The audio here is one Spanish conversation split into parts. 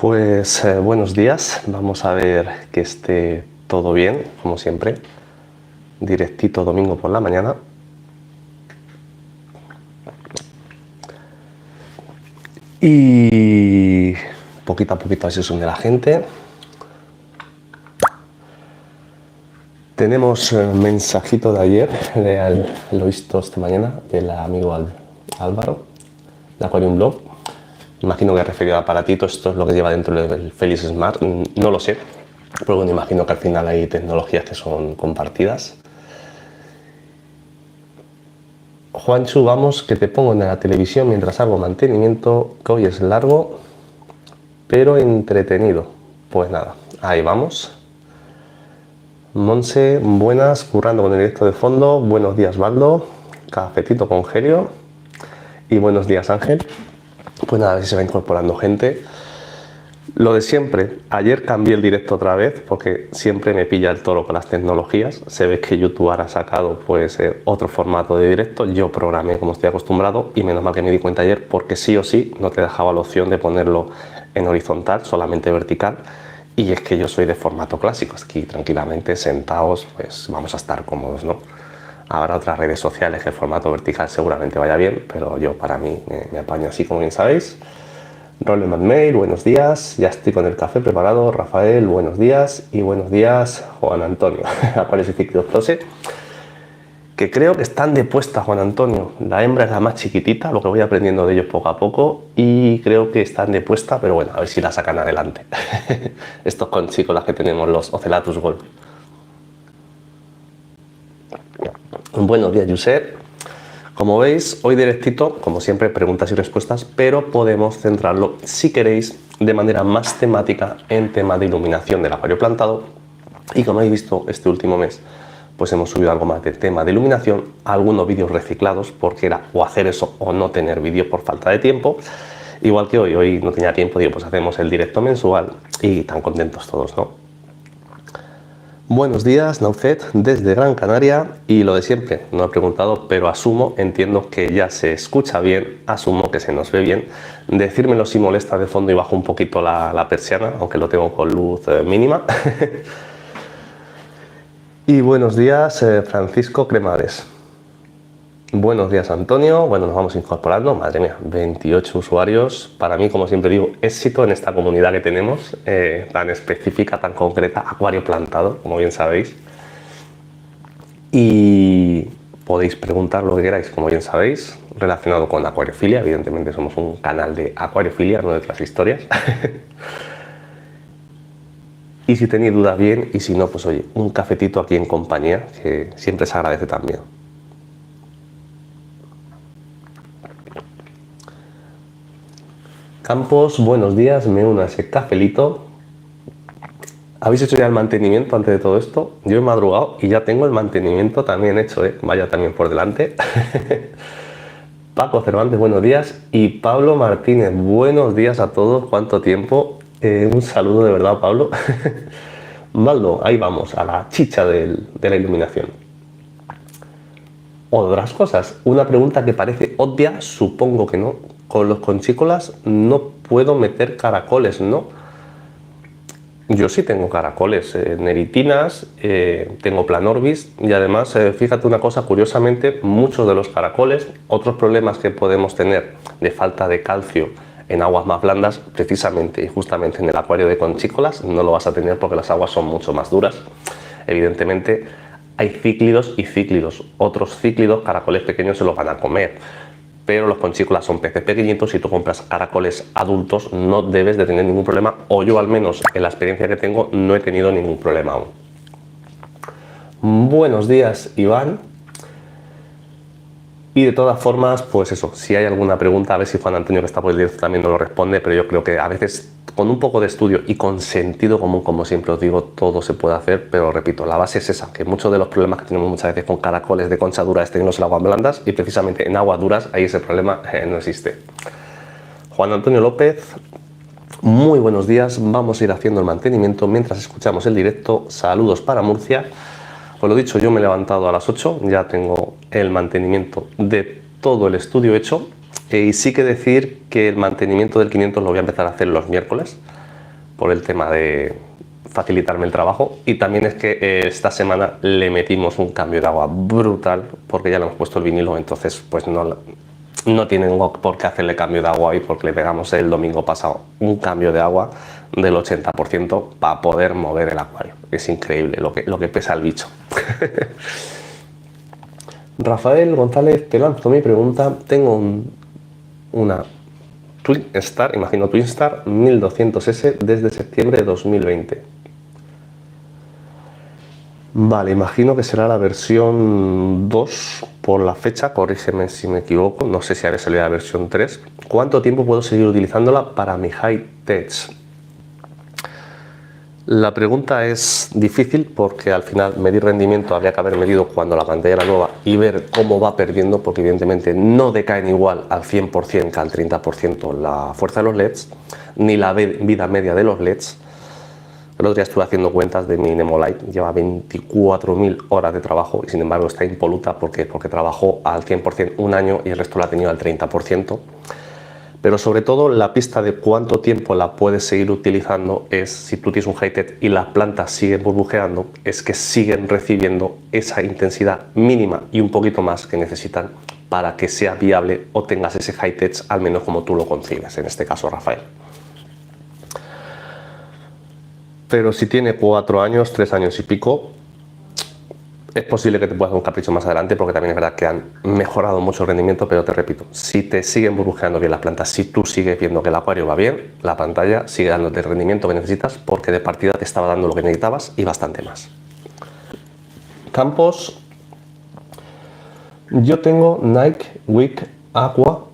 Pues buenos días, vamos a ver que esté todo bien, como siempre, directito domingo por la mañana. Y poquito a poquito así se une la gente. Tenemos mensajito de ayer, lo he visto esta mañana, del amigo Álvaro, de Aquarium Blog. Imagino que ha referido a aparatito, esto es lo que lleva dentro del Félix Smart, no lo sé, pero bueno, imagino que al final hay tecnologías que son compartidas. Juanchu, vamos, que te pongo en la televisión mientras hago mantenimiento, que hoy es largo, pero entretenido. Pues nada, ahí vamos. Monse, buenas, currando con el directo de fondo. Buenos días, Baldo. Cafetito con Helio. Y buenos días, Ángel. Pues nada, a ver si se va incorporando gente. Lo de siempre, ayer cambié el directo otra vez porque siempre me pilla el toro con las tecnologías. Se ve que YouTube ahora ha sacado pues otro formato de directo. Yo programé como estoy acostumbrado y menos mal que me di cuenta ayer porque sí o sí no te dejaba la opción de ponerlo en horizontal, solamente vertical. Y es que yo soy de formato clásico, aquí tranquilamente sentados pues vamos a estar cómodos, ¿no? Habrá otras redes sociales que el formato vertical seguramente vaya bien, pero yo para mí me apaño así como bien sabéis. Roleman Mail, buenos días, ya estoy con el café preparado. Rafael, buenos días. Y buenos días, Juan Antonio. Aparece Ciclo Close, que creo que están de puesta, Juan Antonio. La hembra es la más chiquitita, lo que voy aprendiendo de ellos poco a poco, y creo que están de puesta, pero bueno, a ver si la sacan adelante. Estos conchicos las que tenemos, los Ocellatus Gold. Buenos días, Josep. Como veis, hoy directito, como siempre, preguntas y respuestas, pero podemos centrarlo, si queréis, de manera más temática en tema de iluminación del acuario plantado. Y como habéis visto este último mes, pues hemos subido algo más de tema de iluminación, algunos vídeos reciclados, porque era o hacer eso o no tener vídeo por falta de tiempo. Igual que hoy no tenía tiempo, digo, pues hacemos el directo mensual y tan contentos todos, ¿no? Buenos días, Naucet, desde Gran Canaria, y lo de siempre, no he preguntado, pero asumo, entiendo que ya se escucha bien, asumo que se nos ve bien. Decírmelo si molesta de fondo y bajo un poquito la persiana, aunque lo tengo con luz mínima. Y buenos días, Francisco Cremades. Buenos días, Antonio. Bueno, nos vamos incorporando. Madre mía, 28 usuarios. Para mí, como siempre digo, éxito en esta comunidad que tenemos, tan específica, tan concreta, acuario plantado, como bien sabéis. Y podéis preguntar lo que queráis, como bien sabéis, relacionado con acuariofilia. Evidentemente somos un canal de acuariofilia, no de otras historias. Y si tenéis dudas, bien, y si no, pues oye, un cafetito aquí en compañía, que siempre se agradece también. Campos, buenos días, me uno a ese cafelito. ¿Habéis hecho ya el mantenimiento antes de todo esto? Yo he madrugado y ya tengo el mantenimiento también hecho, vaya también por delante. Paco Cervantes, buenos días. Y Pablo Martínez, buenos días a todos. ¿Cuánto tiempo? Un saludo de verdad, Pablo. Baldo, ahí vamos, a la chicha de la iluminación. Otras cosas, una pregunta que parece obvia, supongo que no. Con los conchícolas no puedo meter caracoles, ¿no? Yo sí tengo caracoles, neritinas, tengo planorbis y además, fíjate una cosa, curiosamente, muchos de los caracoles, otros problemas que podemos tener de falta de calcio en aguas más blandas, precisamente y justamente en el acuario de conchícolas, no lo vas a tener porque las aguas son mucho más duras. Evidentemente, hay cíclidos y cíclidos. Otros cíclidos, caracoles pequeños, se los van a comer. Pero los conchícolas son peces pequeñitos. Si tú compras caracoles adultos, no debes de tener ningún problema. O yo, al menos, en la experiencia que tengo, no he tenido ningún problema aún. Buenos días, Iván. Y de todas formas, pues eso, si hay alguna pregunta, a ver si Juan Antonio, que está por el directo, también nos lo responde, pero yo creo que a veces con un poco de estudio y con sentido común, como siempre os digo, todo se puede hacer, pero repito, la base es esa, que muchos de los problemas que tenemos muchas veces con caracoles de concha dura es tenerlos en aguas blandas, y precisamente en aguas duras ahí ese problema no existe. Juan Antonio López, muy buenos días, vamos a ir haciendo el mantenimiento mientras escuchamos el directo. Saludos para Murcia. Pues lo dicho, yo me he levantado a las 8, ya tengo el mantenimiento de todo el estudio hecho, y sí que decir que el mantenimiento del 500 lo voy a empezar a hacer los miércoles, por el tema de facilitarme el trabajo, y también es que esta semana le metimos un cambio de agua brutal porque ya le hemos puesto el vinilo, entonces pues no tienen por qué hacerle cambio de agua, y porque le pegamos el domingo pasado un cambio de agua del 80% para poder mover el acuario. Es increíble lo que pesa el bicho. Rafael González, te lanzo mi pregunta. Tengo una Twin Star, imagino Twin Star 1200S desde septiembre de 2020. Vale, imagino que será la versión 2 por la fecha, corrígeme si me equivoco, no sé si había salido la versión 3. ¿Cuánto tiempo puedo seguir utilizándola para mi high tech? La pregunta es difícil porque al final medir rendimiento habría que haber medido cuando la pantalla era nueva y ver cómo va perdiendo, porque evidentemente no decaen igual al 100% que al 30% la fuerza de los LEDs, ni la vida media de los LEDs. El otro día estuve haciendo cuentas de mi Nemolite, lleva 24.000 horas de trabajo y sin embargo está impoluta porque trabajó al 100% un año y el resto la ha tenido al 30%. Pero sobre todo la pista de cuánto tiempo la puedes seguir utilizando es, si tú tienes un high-tech y las plantas siguen burbujeando, es que siguen recibiendo esa intensidad mínima y un poquito más que necesitan para que sea viable o tengas ese high-tech al menos como tú lo concibes, en este caso Rafael. Pero si tiene 4 años, 3 años y pico, es posible que te puedas dar un capricho más adelante, porque también es verdad que han mejorado mucho el rendimiento, pero te repito, si te siguen burbujeando bien las plantas, si tú sigues viendo que el acuario va bien, la pantalla sigue dándote el rendimiento que necesitas, porque de partida te estaba dando lo que necesitabas y bastante más. Campos, yo tengo Nike Wick Aqua,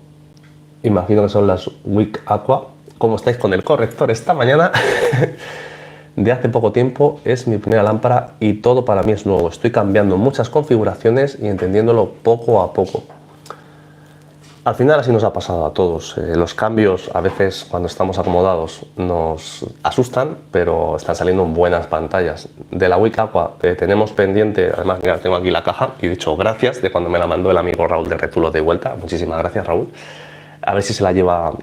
imagino que son las Wick Aqua. ¿Cómo estáis con el corrector esta mañana? De hace poco tiempo, es mi primera lámpara y todo para mí es nuevo. Estoy cambiando muchas configuraciones y entendiéndolo poco a poco. Al final así nos ha pasado a todos. Los cambios a veces cuando estamos acomodados nos asustan, pero están saliendo buenas pantallas. De la Wick Aqua tenemos pendiente, además mira, tengo aquí la caja y he dicho gracias de cuando me la mandó el amigo Raúl de Retulos de vuelta. Muchísimas gracias, Raúl. A ver si se la lleva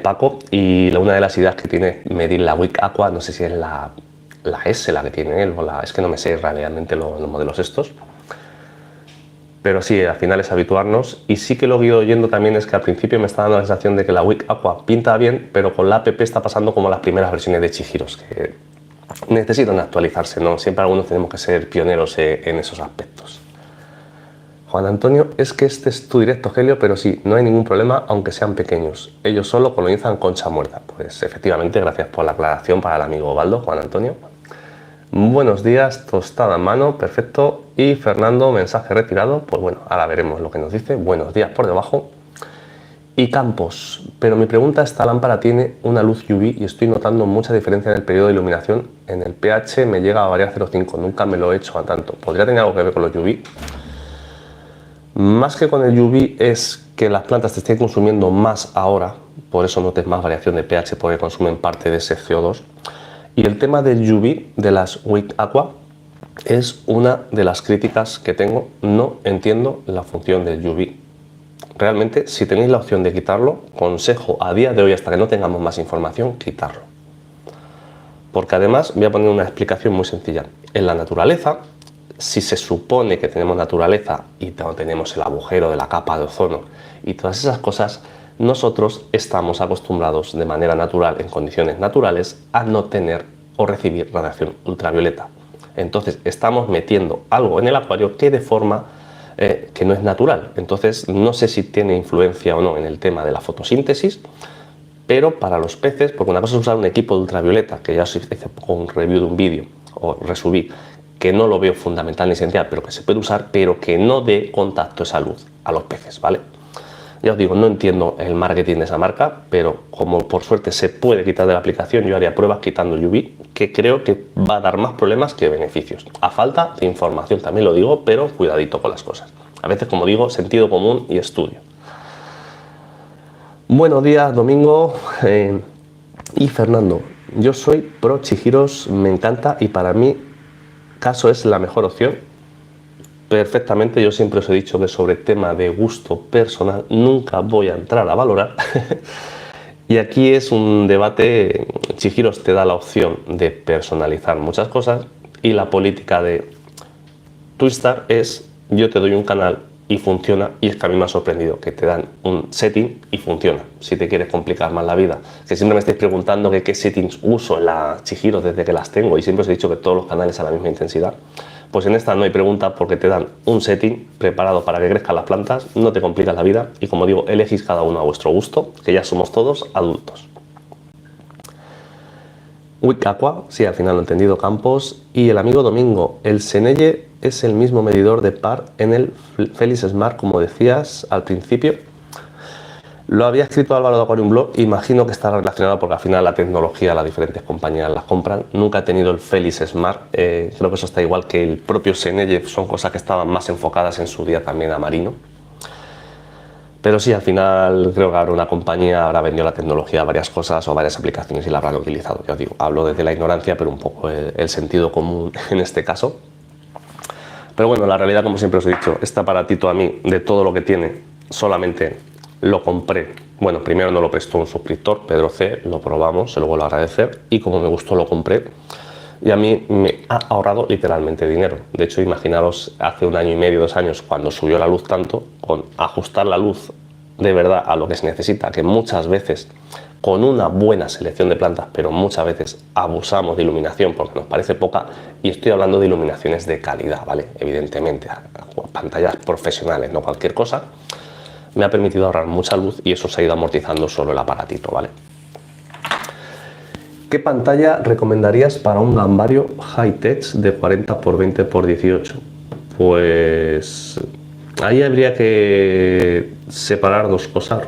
Paco, y una de las ideas que tiene medir la Wick Aqua, no sé si es la S la que tiene él, es que no me sé realmente los modelos estos, pero sí, al final es habituarnos. Y sí que lo que he ido oyendo también es que al principio me está dando la sensación de que la Wick Aqua pinta bien, pero con la app está pasando como las primeras versiones de Chihiros, que necesitan actualizarse, ¿no? Siempre algunos tenemos que ser pioneros en esos aspectos. Juan Antonio, es que este es tu directo, Helio, pero sí, no hay ningún problema, aunque sean pequeños. Ellos solo colonizan concha muerta. Pues efectivamente, gracias por la aclaración para el amigo Baldo, Juan Antonio. Buenos días, tostada en mano, perfecto. Y Fernando, mensaje retirado. Pues bueno, ahora veremos lo que nos dice. Buenos días por debajo. Y Campos, pero mi pregunta, esta lámpara tiene una luz UV y estoy notando mucha diferencia en el periodo de iluminación. En el pH me llega a variar 0,5, nunca me lo he hecho a tanto. ¿Podría tener algo que ver con los UV? Más que con el UV es que las plantas te estén consumiendo más ahora, por eso notes más variación de pH, porque consumen parte de ese CO2. Y el tema del UV de las Wick Aqua es una de las críticas que tengo. No entiendo la función del UV. Realmente, si tenéis la opción de quitarlo, consejo a día de hoy, hasta que no tengamos más información, quitarlo. Porque además, voy a poner una explicación muy sencilla. En la naturaleza, si se supone que tenemos naturaleza y no tenemos el agujero de la capa de ozono y todas esas cosas, nosotros estamos acostumbrados de manera natural, en condiciones naturales, a no tener o recibir radiación ultravioleta. Entonces estamos metiendo algo en el acuario que de forma que no es natural. Entonces no sé si tiene influencia o no en el tema de la fotosíntesis, pero para los peces, porque una cosa es usar un equipo de ultravioleta, que ya os hice un review de un vídeo o resubí, que no lo veo fundamental ni esencial, pero que se puede usar, pero que no dé contacto esa luz a los peces, ¿vale? Ya os digo, no entiendo el marketing de esa marca, pero como por suerte se puede quitar de la aplicación, yo haría pruebas quitando el UV, que creo que va a dar más problemas que beneficios. A falta de información, también lo digo, pero cuidadito con las cosas. A veces, como digo, sentido común y estudio. Buenos días, Domingo y Fernando. Yo soy pro Chihiros, me encanta y para mí caso es la mejor opción. Perfectamente, yo siempre os he dicho que sobre tema de gusto personal nunca voy a entrar a valorar. Y aquí es un debate. Chihiros te da la opción de personalizar muchas cosas y la política de Twistar es: yo te doy un canal y funciona, y es que a mí me ha sorprendido que te dan un setting y funciona. Si te quieres complicar más la vida, que siempre me estáis preguntando que qué settings uso en la Chihiro desde que las tengo, y siempre os he dicho que todos los canales a la misma intensidad, pues en esta no hay pregunta, porque te dan un setting preparado para que crezcan las plantas, no te complicas la vida, y como digo, elegís cada uno a vuestro gusto, que ya somos todos adultos. Wick Aqua, sí, al final lo he entendido, Campos. Y el amigo Domingo, el Seneye es el mismo medidor de par en el Félix Smart, como decías al principio. Lo había escrito Álvaro de Aquarium Blog, imagino que está relacionado porque al final la tecnología, las diferentes compañías las compran. Nunca he tenido el Félix Smart, creo que eso está igual que el propio Seneye, son cosas que estaban más enfocadas en su día también a marino. Pero sí, al final creo que ahora una compañía habrá vendido la tecnología a varias cosas o varias aplicaciones y la habrán utilizado. Yo digo, hablo desde la ignorancia, pero un poco el sentido común en este caso. Pero bueno, la realidad, como siempre os he dicho, este aparatito a mí, de todo lo que tiene, solamente lo compré. Bueno, primero no lo prestó un suscriptor, Pedro C, lo probamos, se lo vuelvo a agradecer, y como me gustó lo compré. Y a mí me ha ahorrado literalmente dinero. De hecho, imaginaros hace 1 año y medio, 2 años, cuando subió la luz tanto, con ajustar la luz de verdad a lo que se necesita, que muchas veces con una buena selección de plantas, pero muchas veces abusamos de iluminación porque nos parece poca, y estoy hablando de iluminaciones de calidad, ¿vale? Evidentemente, pantallas profesionales, no cualquier cosa, me ha permitido ahorrar mucha luz y eso se ha ido amortizando solo el aparatito, ¿vale? ¿Qué pantalla recomendarías para un gambario high-tech de 40 x 20 x 18? Pues ahí habría que separar dos cosas,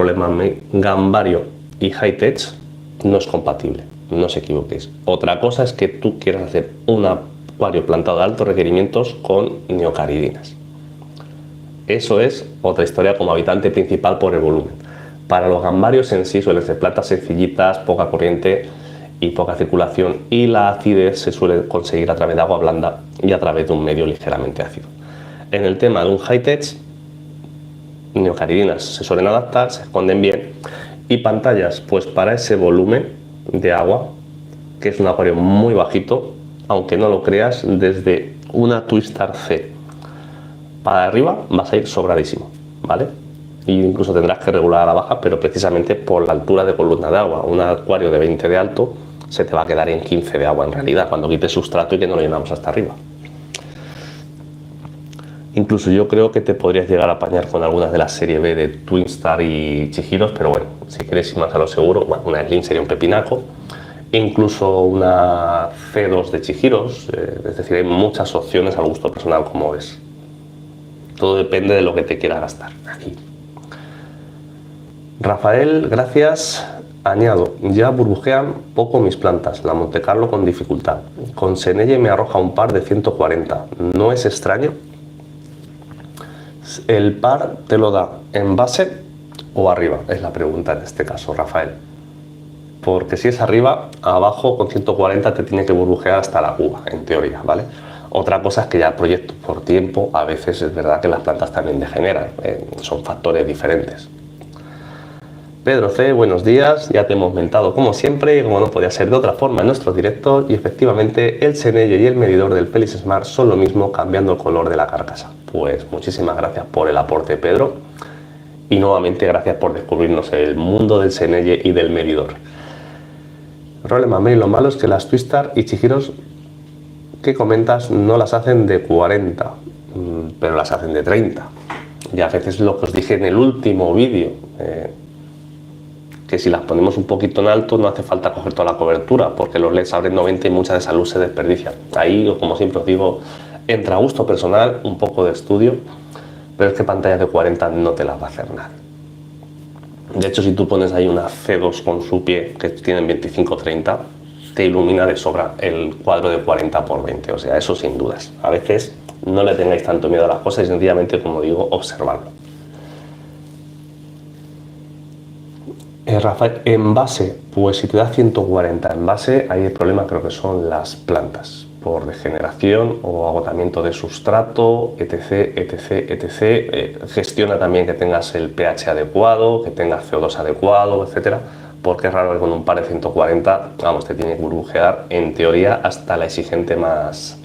gambario y high-tech no es compatible, no os equivoquéis. Otra cosa es que tú quieras hacer un acuario plantado de altos requerimientos con neocaridinas. Eso es otra historia como habitante principal por el volumen. Para los gambarios en sí suelen ser plantas sencillitas, poca corriente y poca circulación, y la acidez se suele conseguir a través de agua blanda y a través de un medio ligeramente ácido. En el tema de un high-tech, neocaridinas se suelen adaptar, se esconden bien, y pantallas, pues para ese volumen de agua, que es un acuario muy bajito, aunque no lo creas, desde una Twistar C para arriba vas a ir sobradísimo, ¿vale? E incluso tendrás que regular a la baja, pero precisamente por la altura de columna de agua. Un acuario de 20 de alto se te va a quedar en 15 de agua en realidad, cuando quites sustrato y que no lo llenamos hasta arriba. Incluso yo creo que te podrías llegar a apañar con algunas de la serie B de Twistar y Chihiros, pero bueno, si quieres ir más a lo seguro, bueno, una Slim sería un pepinaco, incluso una C2 de Chihiros, es decir, hay muchas opciones al gusto personal, como ves. Todo depende de lo que te quieras gastar aquí. Rafael, gracias. Añado, ya burbujean poco mis plantas, la Monte Carlo con dificultad. Con Seneye me arroja un par de 140. ¿No es extraño? ¿El par te lo da en base o arriba? Es la pregunta en este caso, Rafael. Porque si es arriba, abajo con 140 te tiene que burbujear hasta la cuba, en teoría, ¿vale? Otra cosa es que ya el proyecto por tiempo, a veces es verdad que las plantas también degeneran, son factores diferentes. Pedro C, buenos días, ya te hemos mentado como siempre y como no podía ser de otra forma en nuestros directos, y efectivamente el Seneye y el medidor del Félix Smart son lo mismo, cambiando el color de la carcasa. Pues muchísimas gracias por el aporte, Pedro, y nuevamente gracias por descubrirnos el mundo del Seneye y del medidor. Problema, lo malo es que las Twistar y Chihiros que comentas no las hacen de 40, pero las hacen de 30. Y a veces lo que os dije en el último vídeo, que si las ponemos un poquito en alto no hace falta coger toda la cobertura, porque los LEDs abren 90 y mucha de esa luz se desperdicia. Ahí, como siempre os digo, entra a gusto personal, un poco de estudio, pero es que pantallas de 40 no te las va a hacer nada. De hecho, si tú pones ahí una C2 con su pie, que tienen 25-30, te ilumina de sobra el cuadro de 40 x 20, o sea, eso sin dudas. A veces no le tengáis tanto miedo a las cosas y sencillamente, como digo, observarlo. Rafael, en base, pues si te da 140 en base, ahí el problema creo que son las plantas, por degeneración o agotamiento de sustrato, etc, etc, etc. Gestiona también que tengas el pH adecuado, que tengas CO2 adecuado, etcétera, porque es raro que con un par de 140, vamos, te tiene que burbujear, en teoría, hasta la exigente más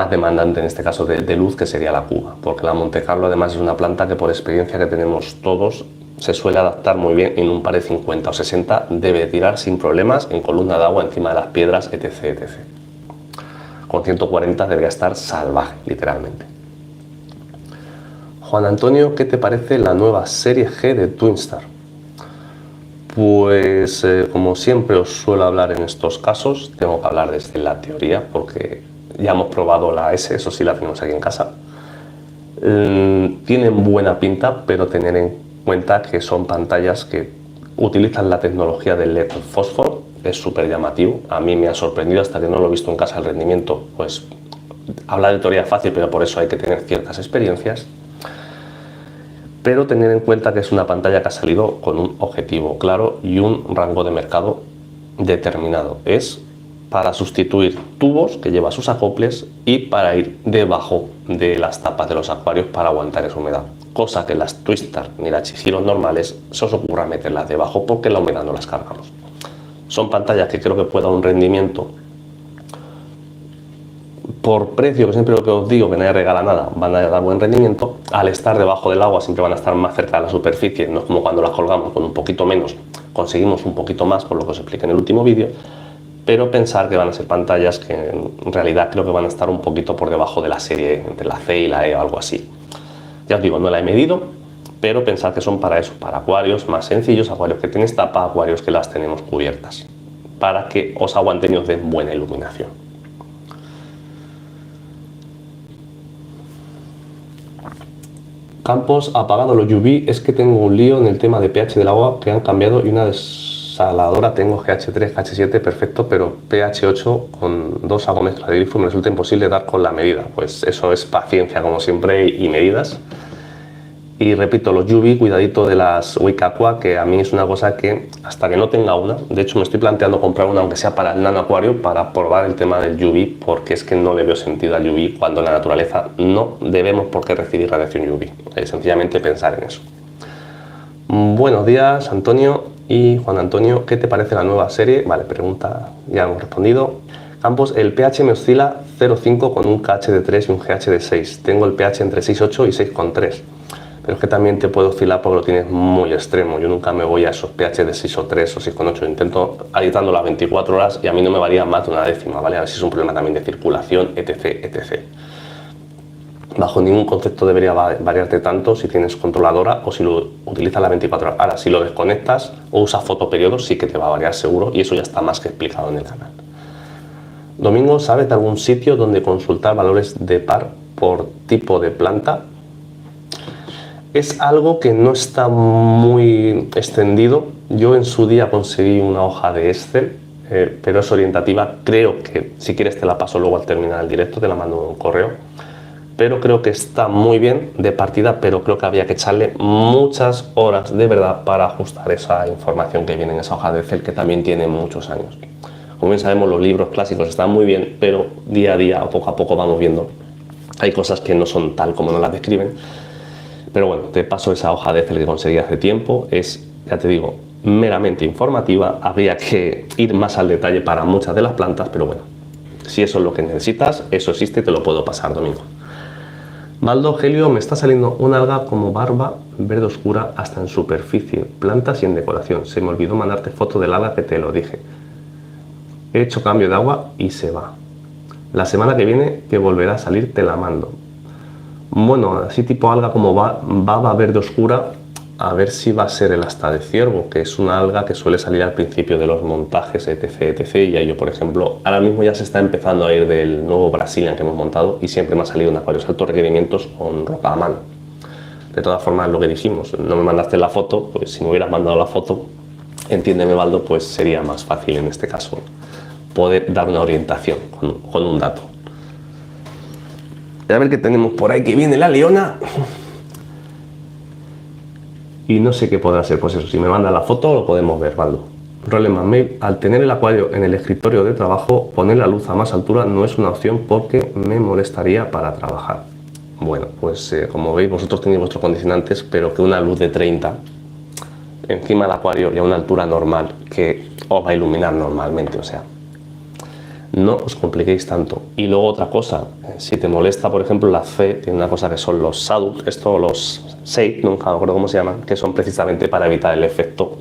demandante, en este caso de luz, que sería la Cuba, porque la Monte Carlo además es una planta que por experiencia que tenemos todos se suele adaptar muy bien en un par de 50 o 60, debe tirar sin problemas en columna de agua encima de las piedras, etc, etc. Con 140 debería estar salvaje, literalmente. Juan Antonio, ¿qué te parece la nueva serie G de Twinstar? Pues como siempre os suelo hablar en estos casos, tengo que hablar desde la teoría porque ya hemos probado la S, eso sí la tenemos aquí en casa. Tienen buena pinta, pero tener en cuenta que son pantallas que utilizan la tecnología del LED fósforo, es súper llamativo. A mí me ha sorprendido hasta que no lo he visto en casa el rendimiento, pues hablar de teoría es fácil, pero por eso hay que tener ciertas experiencias. Pero tener en cuenta que es una pantalla que ha salido con un objetivo claro y un rango de mercado determinado. Es para sustituir tubos que lleva sus acoples y para ir debajo de las tapas de los acuarios para aguantar esa humedad. Cosa que las Twinstar ni las Chihiro normales se os ocurra meterlas debajo porque la humedad no las cargamos. Son pantallas que creo que pueden dar un rendimiento por precio, que siempre lo que os digo, que nadie regala nada, van a dar buen rendimiento. Al estar debajo del agua siempre van a estar más cerca de la superficie, no es como cuando las colgamos con un poquito menos, conseguimos un poquito más, por lo que os expliqué en el último vídeo, pero pensar que van a ser pantallas que en realidad creo que van a estar un poquito por debajo de la serie, entre la C y la E o algo así. Ya os digo, no la he medido, pero pensad que son para eso, para acuarios más sencillos, acuarios que tenéis tapa, acuarios que las tenemos cubiertas, para que os aguanten y os den buena iluminación. Campos, apagado los UV, es que tengo un lío en el tema de pH del agua que han cambiado y una desaladora tengo GH3, GH7 perfecto, pero pH 8 con 2 hago mezcla de grifo me resulta imposible dar con la medida. Pues eso es paciencia como siempre y medidas. Y repito, los UV, cuidadito de las Week Aqua, que a mí es una cosa que hasta que no tenga una, de hecho me estoy planteando comprar una aunque sea para el nano acuario para probar el tema del UV, porque es que no le veo sentido al UV cuando en la naturaleza no debemos por qué recibir radiación UV, sencillamente pensar en eso. Buenos días Antonio y Juan Antonio, ¿qué te parece la nueva serie? Vale, pregunta, ya hemos respondido. Campos, el pH me oscila 0,5 con un KH de 3 y un GH de 6, tengo el pH entre 6,8 y 6,3. Pero es que también te puede oscilar porque lo tienes muy extremo. Yo nunca me voy a esos pH de 6 o 3 o 6,8. Intento agitando las 24 horas y a mí no me varía más de una décima, ¿vale? A ver si es un problema también de circulación, etc, etc. Bajo ningún concepto debería variarte tanto si tienes controladora o si lo utilizas las 24 horas. Ahora, si lo desconectas o usas fotoperiodos, sí que te va a variar seguro y eso ya está más que explicado en el canal. Domingo, ¿sabes de algún sitio donde consultar valores de par por tipo de planta? Es algo que no está muy extendido. Yo en su día conseguí una hoja de Excel, pero es orientativa. Creo que si quieres te la paso luego al terminar el directo, te la mando en un correo. Pero creo que está muy bien de partida, pero creo que había que echarle muchas horas de verdad para ajustar esa información que viene en esa hoja de Excel, que también tiene muchos años. Como bien sabemos, los libros clásicos están muy bien, pero día a día o poco a poco vamos viendo. Hay cosas que no son tal como nos las describen. Pero bueno, te paso esa hoja de Excel que conseguí hace tiempo, es, ya te digo, meramente informativa, habría que ir más al detalle para muchas de las plantas, pero bueno, si eso es lo que necesitas, eso existe y te lo puedo pasar, Domingo. Baldo, Helio, me está saliendo una alga como barba verde oscura hasta en superficie, plantas y en decoración. Se me olvidó mandarte foto del alga que te lo dije. He hecho cambio de agua y se va. La semana que viene que volverá a salir te la mando. Bueno, así tipo alga como baba verde oscura, a ver si va a ser el asta de ciervo, que es una alga que suele salir al principio de los montajes, etc, etc. Y ahí yo, por ejemplo, ahora mismo ya se está empezando a ir del nuevo Brazilian que hemos montado y siempre me ha salido en acuarios altos requerimientos con roca a mano. De todas formas, lo que dijimos, no me mandaste la foto, pues si me hubieras mandado la foto, entiéndeme, Baldo, pues sería más fácil en este caso poder dar una orientación con un dato. A ver qué tenemos por ahí, que viene la leona. Y no sé qué podrá ser, pues eso, si me manda la foto lo podemos ver, Baldo. Problema, al tener el acuario en el escritorio de trabajo, poner la luz a más altura no es una opción porque me molestaría para trabajar. Bueno, pues como veis vosotros tenéis vuestros condicionantes, pero que una luz de 30 encima del acuario y a una altura normal que os va a iluminar normalmente, o sea, no os compliquéis tanto. Y luego otra cosa, si te molesta, por ejemplo, la C, tiene una cosa que son los shadows, los shade, nunca me acuerdo cómo se llaman, que son precisamente para evitar el efecto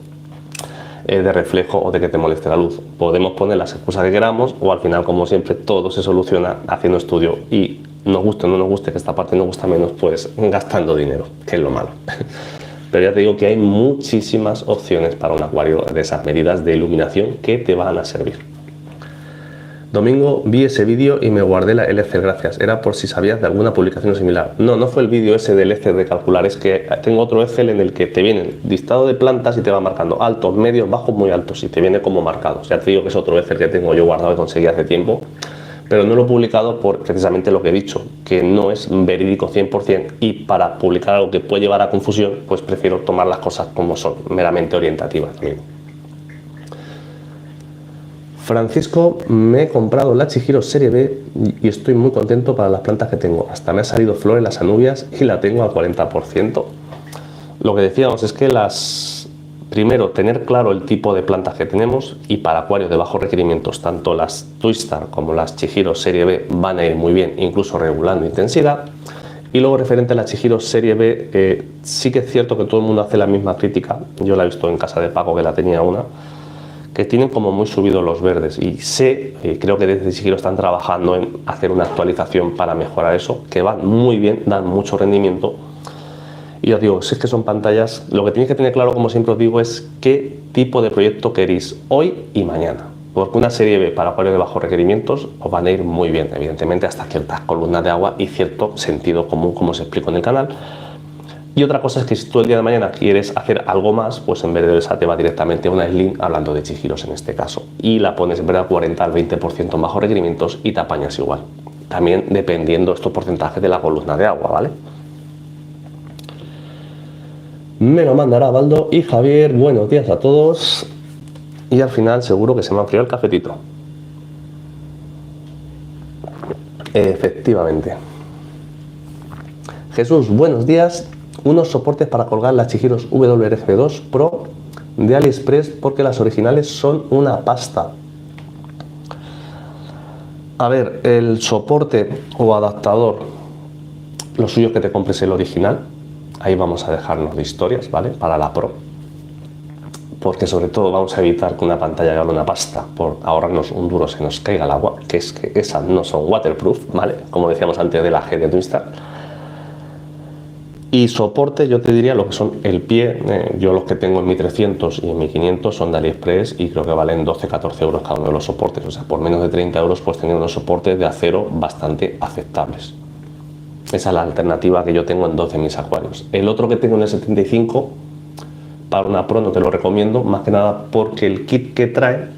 de reflejo o de que te moleste la luz. Podemos poner las excusas que queramos o al final, como siempre, todo se soluciona haciendo estudio y nos guste o no nos guste, que esta parte nos gusta menos, pues gastando dinero, que es lo malo. Pero ya te digo que hay muchísimas opciones para un acuario de esas medidas de iluminación que te van a servir. Domingo vi ese vídeo y me guardé la Excel, gracias. Era por si sabías de alguna publicación similar. No, no fue el vídeo ese del Excel de calcular, es que tengo otro Excel en el que te viene listado de plantas y te va marcando altos, medios, bajos, muy altos y te viene como marcados. Ya te digo que es otro Excel que tengo yo guardado y conseguí hace tiempo, pero no lo he publicado por precisamente lo que he dicho, que no es verídico 100% y para publicar algo que puede llevar a confusión, pues prefiero tomar las cosas como son, meramente orientativas. Francisco, me he comprado la Chihiro Serie B y estoy muy contento para las plantas que tengo. Hasta me ha salido flor en las anubias y la tengo al 40%. Lo que decíamos es que primero, tener claro el tipo de plantas que tenemos y para acuarios de bajos requerimientos, tanto las Twistar como las Chihiro Serie B van a ir muy bien, incluso regulando intensidad. Y luego referente a la Chihiro Serie B, sí que es cierto que todo el mundo hace la misma crítica. Yo la he visto en casa de Paco, que la tenía una, que tienen como muy subidos los verdes y creo que desde Chihiro están trabajando en hacer una actualización para mejorar eso, que van muy bien, dan mucho rendimiento. Y os digo, si es que son pantallas, lo que tenéis que tener claro, como siempre os digo, es qué tipo de proyecto queréis hoy y mañana. Porque una serie B para acuarios de bajos requerimientos os van a ir muy bien, evidentemente hasta ciertas columnas de agua y cierto sentido común, como os explico en el canal. Y otra cosa es que si tú el día de mañana quieres hacer algo más, pues en vez de esa te va directamente a una Slim, hablando de Chihiros en este caso, y la pones en vez de 40 al 20% en bajos requerimientos y te apañas igual. También dependiendo estos porcentajes de la columna de agua, ¿vale? Me lo mandará Baldo y Javier. Buenos días a todos. Y al final seguro que se me ha enfriado el cafetito. Efectivamente. Jesús, buenos días. Unos soportes para colgar las Chihiros WRGB2 Pro de AliExpress porque las originales son una pasta. A ver, el soporte o adaptador, lo suyo es que te compres el original. Ahí vamos a dejarnos de historias, ¿vale? Para la Pro. Porque sobre todo vamos a evitar que una pantalla que haga una pasta por ahorrarnos un duro se nos caiga al agua, que es que esas no son waterproof, ¿vale? Como decíamos antes de la G de Twistar. Y soporte, yo te diría lo que son el pie, yo los que tengo en mi 300 y en mi 500 son de AliExpress y creo que valen 12-14 euros cada uno de los soportes, o sea, por menos de 30 euros puedes tener unos soportes de acero bastante aceptables. Esa es la alternativa que yo tengo en 12 de mis acuarios. El otro que tengo en el 75, para una Pro no te lo recomiendo, más que nada porque el kit que trae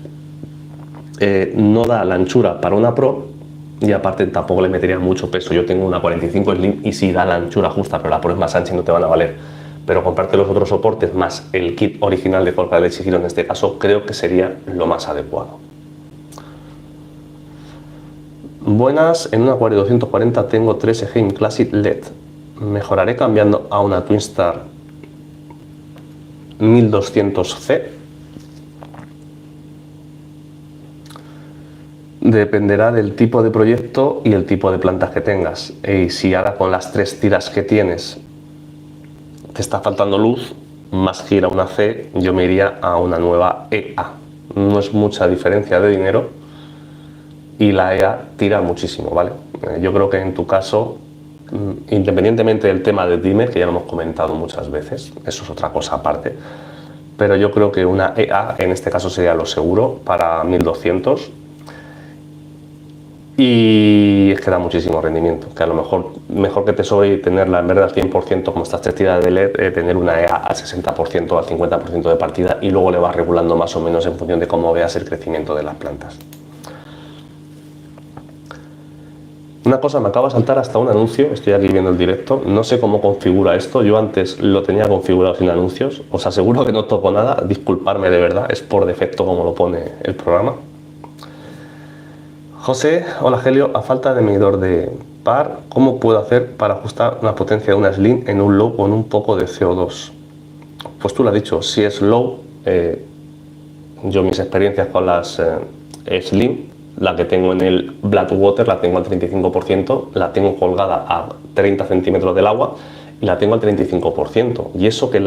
no da la anchura para una Pro y aparte tampoco le metería mucho peso. Yo tengo una 45 Slim y sí da la anchura justa, pero la Pro es más ancha y no te van a valer. Pero comprarte los otros soportes más el kit original de colgar de Chihiro en este caso creo que sería lo más adecuado. Buenas, en un acuario 240 tengo 3 Heim Classic LED. Mejoraré cambiando a una Twinstar 1200C. Dependerá del tipo de proyecto y el tipo de plantas que tengas. Y si ahora con las 3 tiras que tienes te está faltando luz, más que ir a una C, yo me iría a una nueva EA. No es mucha diferencia de dinero y la EA tira muchísimo, ¿vale? Yo creo que en tu caso, independientemente del tema de dimmer, que ya lo hemos comentado muchas veces, eso es otra cosa aparte, pero yo creo que una EA en este caso sería lo seguro para 1200. Y es que da muchísimo rendimiento, que a lo mejor que te sobre tenerla en vez del 100% como estas 3 tiras de LED, tener una EA al 60%, al 50% de partida y luego le vas regulando más o menos en función de cómo veas el crecimiento de las plantas. Una cosa, me acaba de saltar hasta un anuncio, estoy aquí viendo el directo, no sé cómo configura esto, yo antes lo tenía configurado sin anuncios, os aseguro que no toco nada, disculparme de verdad, es por defecto como lo pone el programa. José, hola Helio, a falta de medidor de par, ¿cómo puedo hacer para ajustar la potencia de una Slim en un low con un poco de CO2? Pues tú lo has dicho, si es low, yo mis experiencias con las Slim, la que tengo en el Blackwater la tengo al 35%, la tengo colgada a 30 centímetros del agua y la tengo al 35%. Y eso que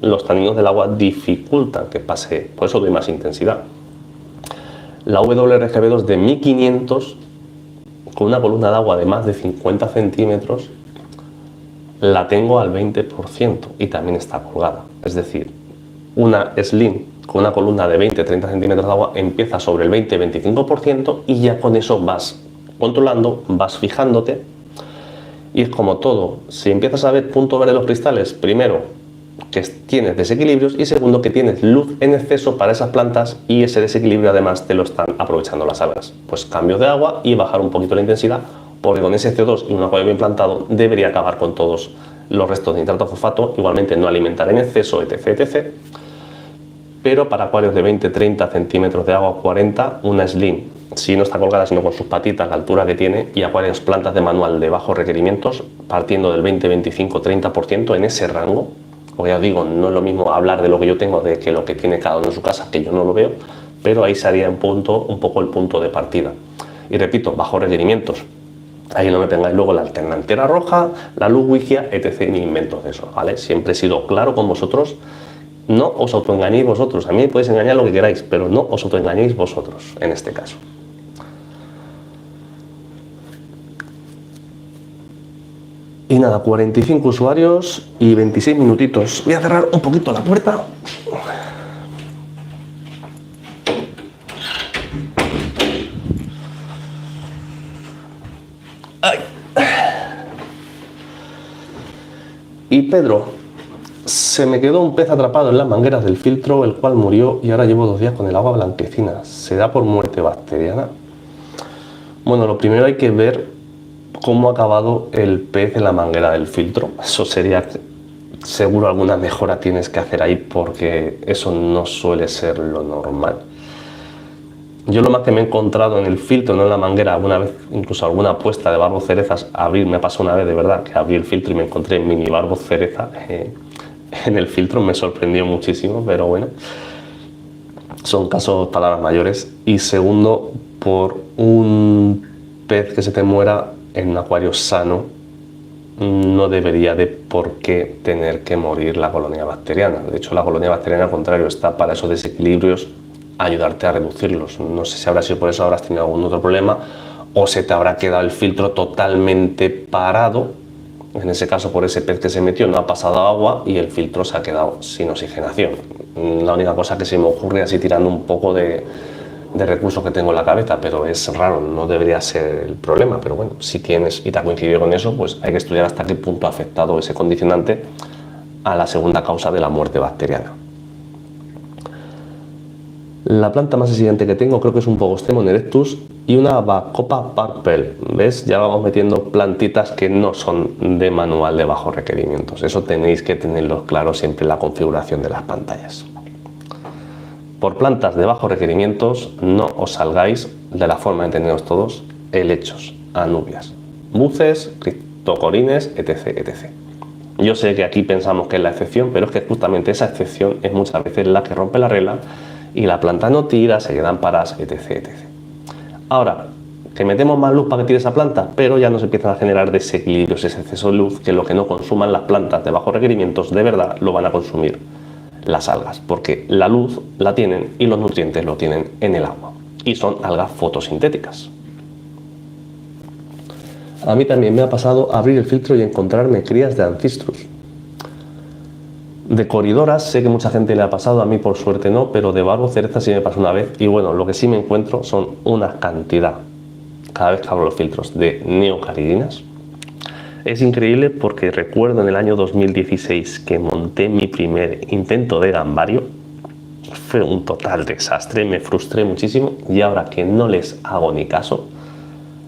los taninos del agua dificultan que pase, por eso doy más intensidad. La WRGB2 de 1500, con una columna de agua de más de 50 centímetros, la tengo al 20% y también está colgada. Es decir, una Slim con una columna de 20-30 centímetros de agua empieza sobre el 20-25% y ya con eso vas controlando, vas fijándote. Y es como todo, si empiezas a ver punto verde en los cristales, primero que tienes desequilibrios y segundo que tienes luz en exceso para esas plantas y ese desequilibrio además te lo están aprovechando las algas. Pues cambios de agua y bajar un poquito la intensidad, porque con ese CO2 y un acuario bien plantado debería acabar con todos los restos de nitrato fosfato, igualmente no alimentar en exceso, etc. Pero para acuarios de 20-30 centímetros de agua, 40, una Slim, si no está colgada sino con sus patitas, la altura que tiene, y acuarios plantas de manual de bajos requerimientos, partiendo del 20-25-30% en ese rango. Porque ya os digo, no es lo mismo hablar de lo que yo tengo de que lo que tiene cada uno en su casa, que yo no lo veo, pero ahí sería un poco el punto de partida. Y repito, bajos requerimientos. Ahí no me tengáis luego la alternantera roja, la luz wigia, etc. ni inventos de eso, ¿vale? Siempre he sido claro con vosotros. No os autoengañéis vosotros. A mí me podéis engañar lo que queráis, pero no os autoengañéis vosotros en este caso. Y nada, 45 usuarios y 26 minutitos. Voy a cerrar un poquito la puerta. ¡Ay! Y Pedro, se me quedó un pez atrapado en las mangueras del filtro, el cual murió y ahora llevo 2 días con el agua blanquecina. ¿Se da por muerte bacteriana? Bueno, lo primero hay que ver cómo ha acabado el pez en la manguera del filtro. Eso sería, seguro alguna mejora tienes que hacer ahí porque eso no suele ser lo normal. Yo lo más que me he encontrado en el filtro, no en la manguera, alguna vez, incluso alguna puesta de barbos cerezas, me pasó una vez de verdad que abrí el filtro y me encontré mini barbos cereza en el filtro, me sorprendió muchísimo, pero bueno, son casos, palabras mayores. Y segundo, por un pez que se te muera en un acuario sano, no debería de por qué tener que morir la colonia bacteriana. De hecho, la colonia bacteriana, al contrario, está para esos desequilibrios, ayudarte a reducirlos. No sé si habrá sido por eso, habrás tenido algún otro problema o se te habrá quedado el filtro totalmente parado. En ese caso, por ese pez que se metió, no ha pasado agua y el filtro se ha quedado sin oxigenación. La única cosa que se me ocurre, así tirando un poco de recursos que tengo en la cabeza, pero es raro, no debería ser el problema. Pero bueno, si tienes y te ha coincidido con eso, pues hay que estudiar hasta qué punto ha afectado ese condicionante a la segunda causa de la muerte bacteriana. La planta más exigente que tengo creo que es un Pogostemon erectus y una Bacopa Purple. ¿Ves? Ya vamos metiendo plantitas que no son de manual de bajos requerimientos. Eso tenéis que tenerlo claro siempre en la configuración de las pantallas. Por plantas de bajos requerimientos no os salgáis de la forma de entendernos todos, helechos, anubias, buces, criptocorines, etc. Yo sé que aquí pensamos que es la excepción, pero es que justamente esa excepción es muchas veces la que rompe la regla y la planta no tira, se quedan paradas, etc. Ahora, que metemos más luz para que tire esa planta, pero ya nos empiezan a generar desequilibrios, ese exceso de luz, que lo que no consuman las plantas de bajos requerimientos de verdad lo van a consumir las algas, porque la luz la tienen y los nutrientes lo tienen en el agua y son algas fotosintéticas. A mí también me ha pasado abrir el filtro y encontrarme crías de Ancistrus. De coridoras sé que mucha gente le ha pasado, a mí por suerte no, pero de barbo cereza sí me pasó una vez y bueno, lo que sí me encuentro son una cantidad, cada vez que abro los filtros, de neocaridinas. Es increíble porque recuerdo en el año 2016 que monté mi primer intento de gambario, fue un total desastre, me frustré muchísimo y ahora que no les hago ni caso,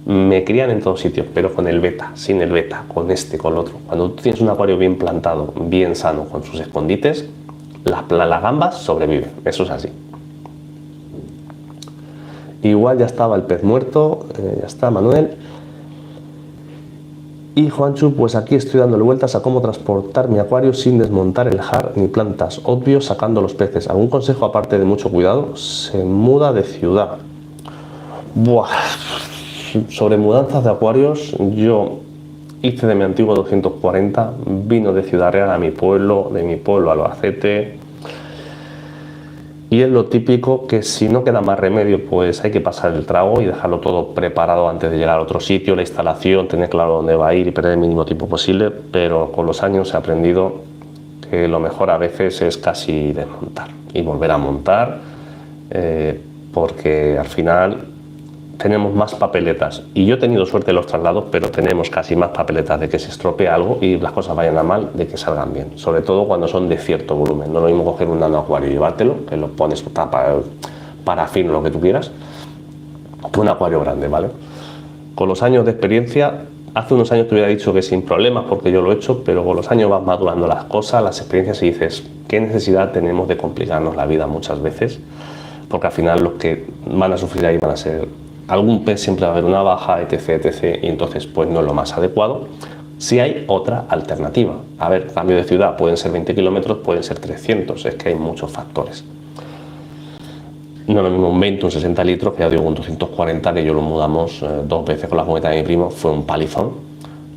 me crían en todos sitios, pero con el beta, sin el beta, con este, con el otro. Cuando tú tienes un acuario bien plantado, bien sano, con sus escondites, las gambas sobreviven, eso es así. Igual ya estaba el pez muerto, ya está Manuel. Y Juanchu, pues aquí estoy dándole vueltas a cómo transportar mi acuario sin desmontar el jar ni plantas. Obvio, sacando los peces. ¿Algún consejo aparte de mucho cuidado? Se muda de ciudad. Buah. Sobre mudanzas de acuarios, yo hice de mi antiguo 240, vino de Ciudad Real a mi pueblo, de mi pueblo a Albacete. Y es lo típico que si no queda más remedio, pues hay que pasar el trago y dejarlo todo preparado antes de llegar a otro sitio, la instalación, tener claro dónde va a ir y perder el mínimo tiempo posible, pero con los años he aprendido que lo mejor a veces es casi desmontar y volver a montar, porque al final tenemos más papeletas, y yo he tenido suerte en los traslados, pero tenemos casi más papeletas de que se estropee algo y las cosas vayan a mal de que salgan bien, sobre todo cuando son de cierto volumen. No es lo mismo coger un nano acuario y llevártelo, que lo pones para fin lo que tú quieras, que un acuario grande, ¿vale? Con los años de experiencia, hace unos años te hubiera dicho que sin problemas, porque yo lo he hecho, pero con los años vas madurando las cosas, las experiencias, y dices, ¿qué necesidad tenemos de complicarnos la vida muchas veces? Porque al final los que van a sufrir ahí van a ser algún pez, siempre va a haber una baja, etc, etc, y entonces pues no es lo más adecuado. Si hay otra alternativa, a ver, cambio de ciudad, pueden ser 20 kilómetros, pueden ser 300, es que hay muchos factores. No es lo mismo un 20, un 60 litros, que ya digo un 240, que yo lo mudamos 2 veces con la furgoneta de mi primo, fue un palizón.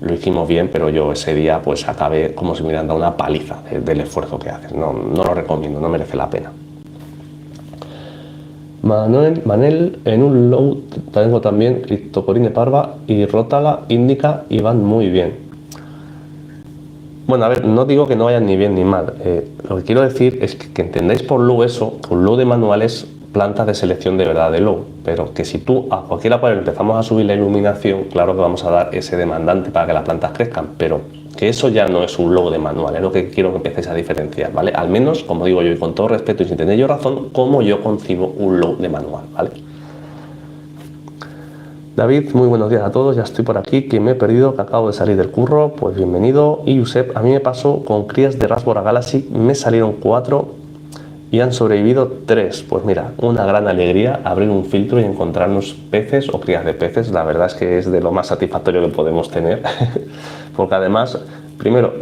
Lo hicimos bien, pero yo ese día pues acabé como si me hubieran dado una paliza del esfuerzo que haces. No lo recomiendo, no merece la pena. Manel, en un low tengo también Cryptocoryne parva y Rótala indica y van muy bien. Bueno, a ver, no digo que no vayan ni bien ni mal. Lo que quiero decir es que entendáis por low eso, un low de manual es plantas de selección de verdad de low, pero que si tú a cualquier acuario empezamos a subir la iluminación, claro que vamos a dar ese demandante para que las plantas crezcan, pero que eso ya no es un low de manual, es lo que quiero que empecéis a diferenciar, ¿vale? Al menos, como digo yo, y con todo respeto y sin tener yo razón, cómo yo concibo un low de manual, ¿vale? David, muy buenos días a todos, ya estoy por aquí, que me he perdido, que acabo de salir del curro, pues bienvenido. Y Josep, a mí me pasó con crías de Rasbora Galaxy, me salieron 4 y han sobrevivido 3. Pues mira, una gran alegría abrir un filtro y encontrarnos peces o crías de peces. La verdad es que es de lo más satisfactorio que podemos tener, porque además, primero,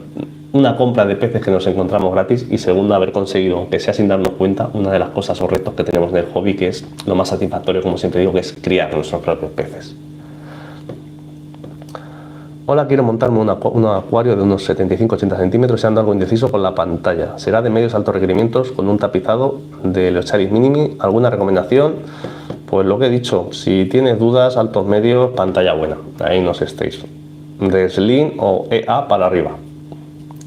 una compra de peces que nos encontramos gratis, y segundo, haber conseguido, aunque sea sin darnos cuenta, una de las cosas o retos que tenemos en el hobby, que es lo más satisfactorio, como siempre digo, que es criar nuestros propios peces. Hola, quiero montarme un acuario de unos 75-80 centímetros y ando algo indeciso con la pantalla. Será de medios altos requerimientos con un tapizado de Leocharis Minimi. ¿Alguna recomendación? Pues lo que he dicho, si tienes dudas, altos medios, pantalla buena. Ahí no os estéis. De Slim o EA para arriba.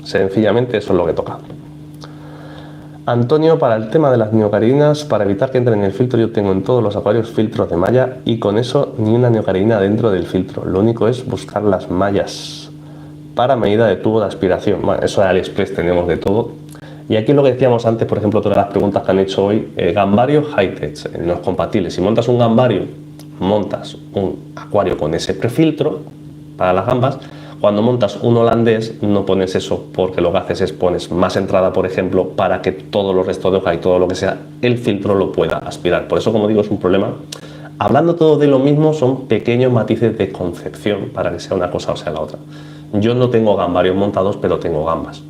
Sencillamente eso es lo que toca. Antonio, para el tema de las neocaridinas, para evitar que entren en el filtro, yo tengo en todos los acuarios filtros de malla y con eso ni una neocaridina dentro del filtro. Lo único es buscar las mallas para medida de tubo de aspiración. Bueno, eso de AliExpress tenemos de todo. Y aquí lo que decíamos antes, por ejemplo, todas las preguntas que han hecho hoy, Gambario Hightech, no es compatible. Si montas un Gambario, montas un acuario con ese prefiltro para las gambas. Cuando montas un holandés no pones eso, porque lo que haces es pones más entrada, por ejemplo, para que todo lo resto de hoja y todo lo que sea, el filtro lo pueda aspirar. Por eso, como digo, es un problema. Hablando todo de lo mismo, son pequeños matices de concepción para que sea una cosa o sea la otra. Yo no tengo gambarios montados, pero tengo gambas.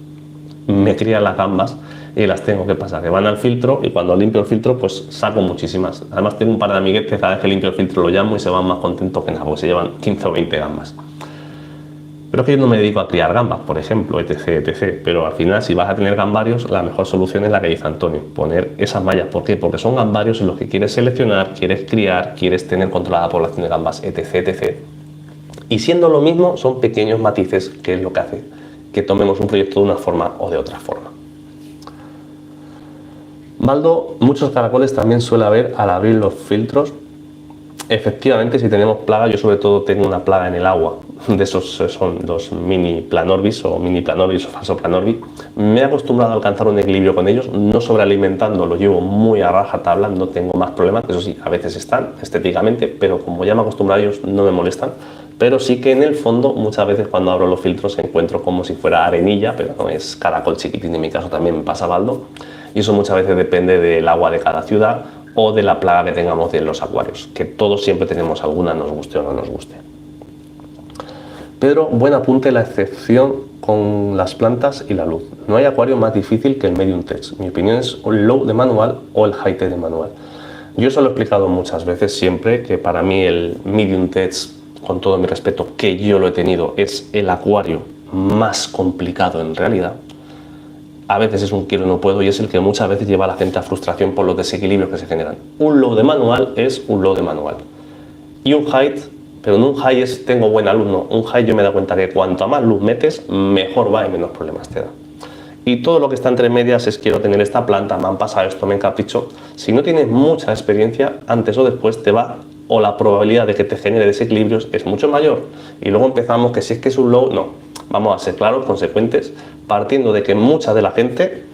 Me crían las gambas y las tengo. ¿Qué pasa? Que van al filtro y cuando limpio el filtro, pues saco muchísimas. Además, tengo un par de amiguetes que cada vez que limpio el filtro lo llamo y se van más contentos que nada, porque se llevan 15 o 20 gambas. Pero es que yo no me dedico a criar gambas, por ejemplo, etc, etc. Pero al final, si vas a tener gambarios, la mejor solución es la que dice Antonio, poner esas mallas. ¿Por qué? Porque son gambarios en los que quieres seleccionar, quieres criar, quieres tener controlada la población de gambas, etc, etc. Y siendo lo mismo, son pequeños matices que es lo que hace que tomemos un proyecto de una forma o de otra forma. Baldo, muchos caracoles también suele haber al abrir los filtros. Efectivamente, si tenemos plaga, yo sobre todo tengo una plaga en el agua, de esos son los mini planorbis o falso planorbis. Me he acostumbrado a alcanzar un equilibrio con ellos, no sobrealimentando, lo llevo muy a rajatabla, no tengo más problemas. Eso sí, a veces están estéticamente, pero como ya me he acostumbrado a ellos no me molestan. Pero sí que en el fondo, muchas veces cuando abro los filtros encuentro como si fuera arenilla, pero no es caracol chiquitín, en mi caso también me pasa, Baldo, y eso muchas veces depende del agua de cada ciudad o de la plaga que tengamos en los acuarios, que todos siempre tenemos alguna, nos guste o no nos guste. Pero buen apunte la excepción con las plantas y la luz. No hay acuario más difícil que el medium tech. Mi opinión es el low de manual o el high tech de manual. Yo eso lo he explicado muchas veces siempre, que para mí el medium tech, con todo mi respeto, que yo lo he tenido, es el acuario más complicado en realidad. A veces es un quiero no puedo y es el que muchas veces lleva a la gente a frustración por los desequilibrios que se generan. Un low de manual es un low de manual. Y un high, pero no un high es tengo buen alumno. Un high yo me he dado cuenta que cuanto más luz metes, mejor va y menos problemas te da. Y todo lo que está entre medias es quiero tener esta planta, me han pasado esto, me encapricho. Si no tienes mucha experiencia, antes o después te va, o la probabilidad de que te genere desequilibrios es mucho mayor. Y luego empezamos que si es que es un low, no. Vamos a ser claros, consecuentes, partiendo de que mucha de la gente,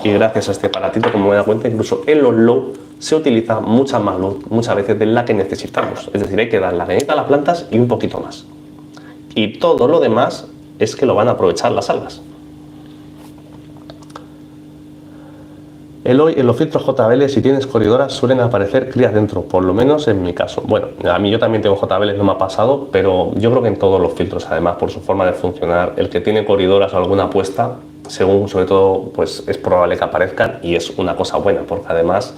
y gracias a este aparatito, como me he dado cuenta, incluso en los low se utiliza mucha más luz, muchas veces de la que necesitamos. Es decir, hay que dar la cañita a las plantas y un poquito más. Y todo lo demás es que lo van a aprovechar las algas. En los filtros JBL, si tienes corridoras, suelen aparecer crías dentro, por lo menos en mi caso. Bueno, a mí yo también tengo JBL, no me ha pasado, pero yo creo que en todos los filtros, además, por su forma de funcionar, el que tiene corridoras o alguna apuesta, según sobre todo, pues es probable que aparezcan y es una cosa buena, porque además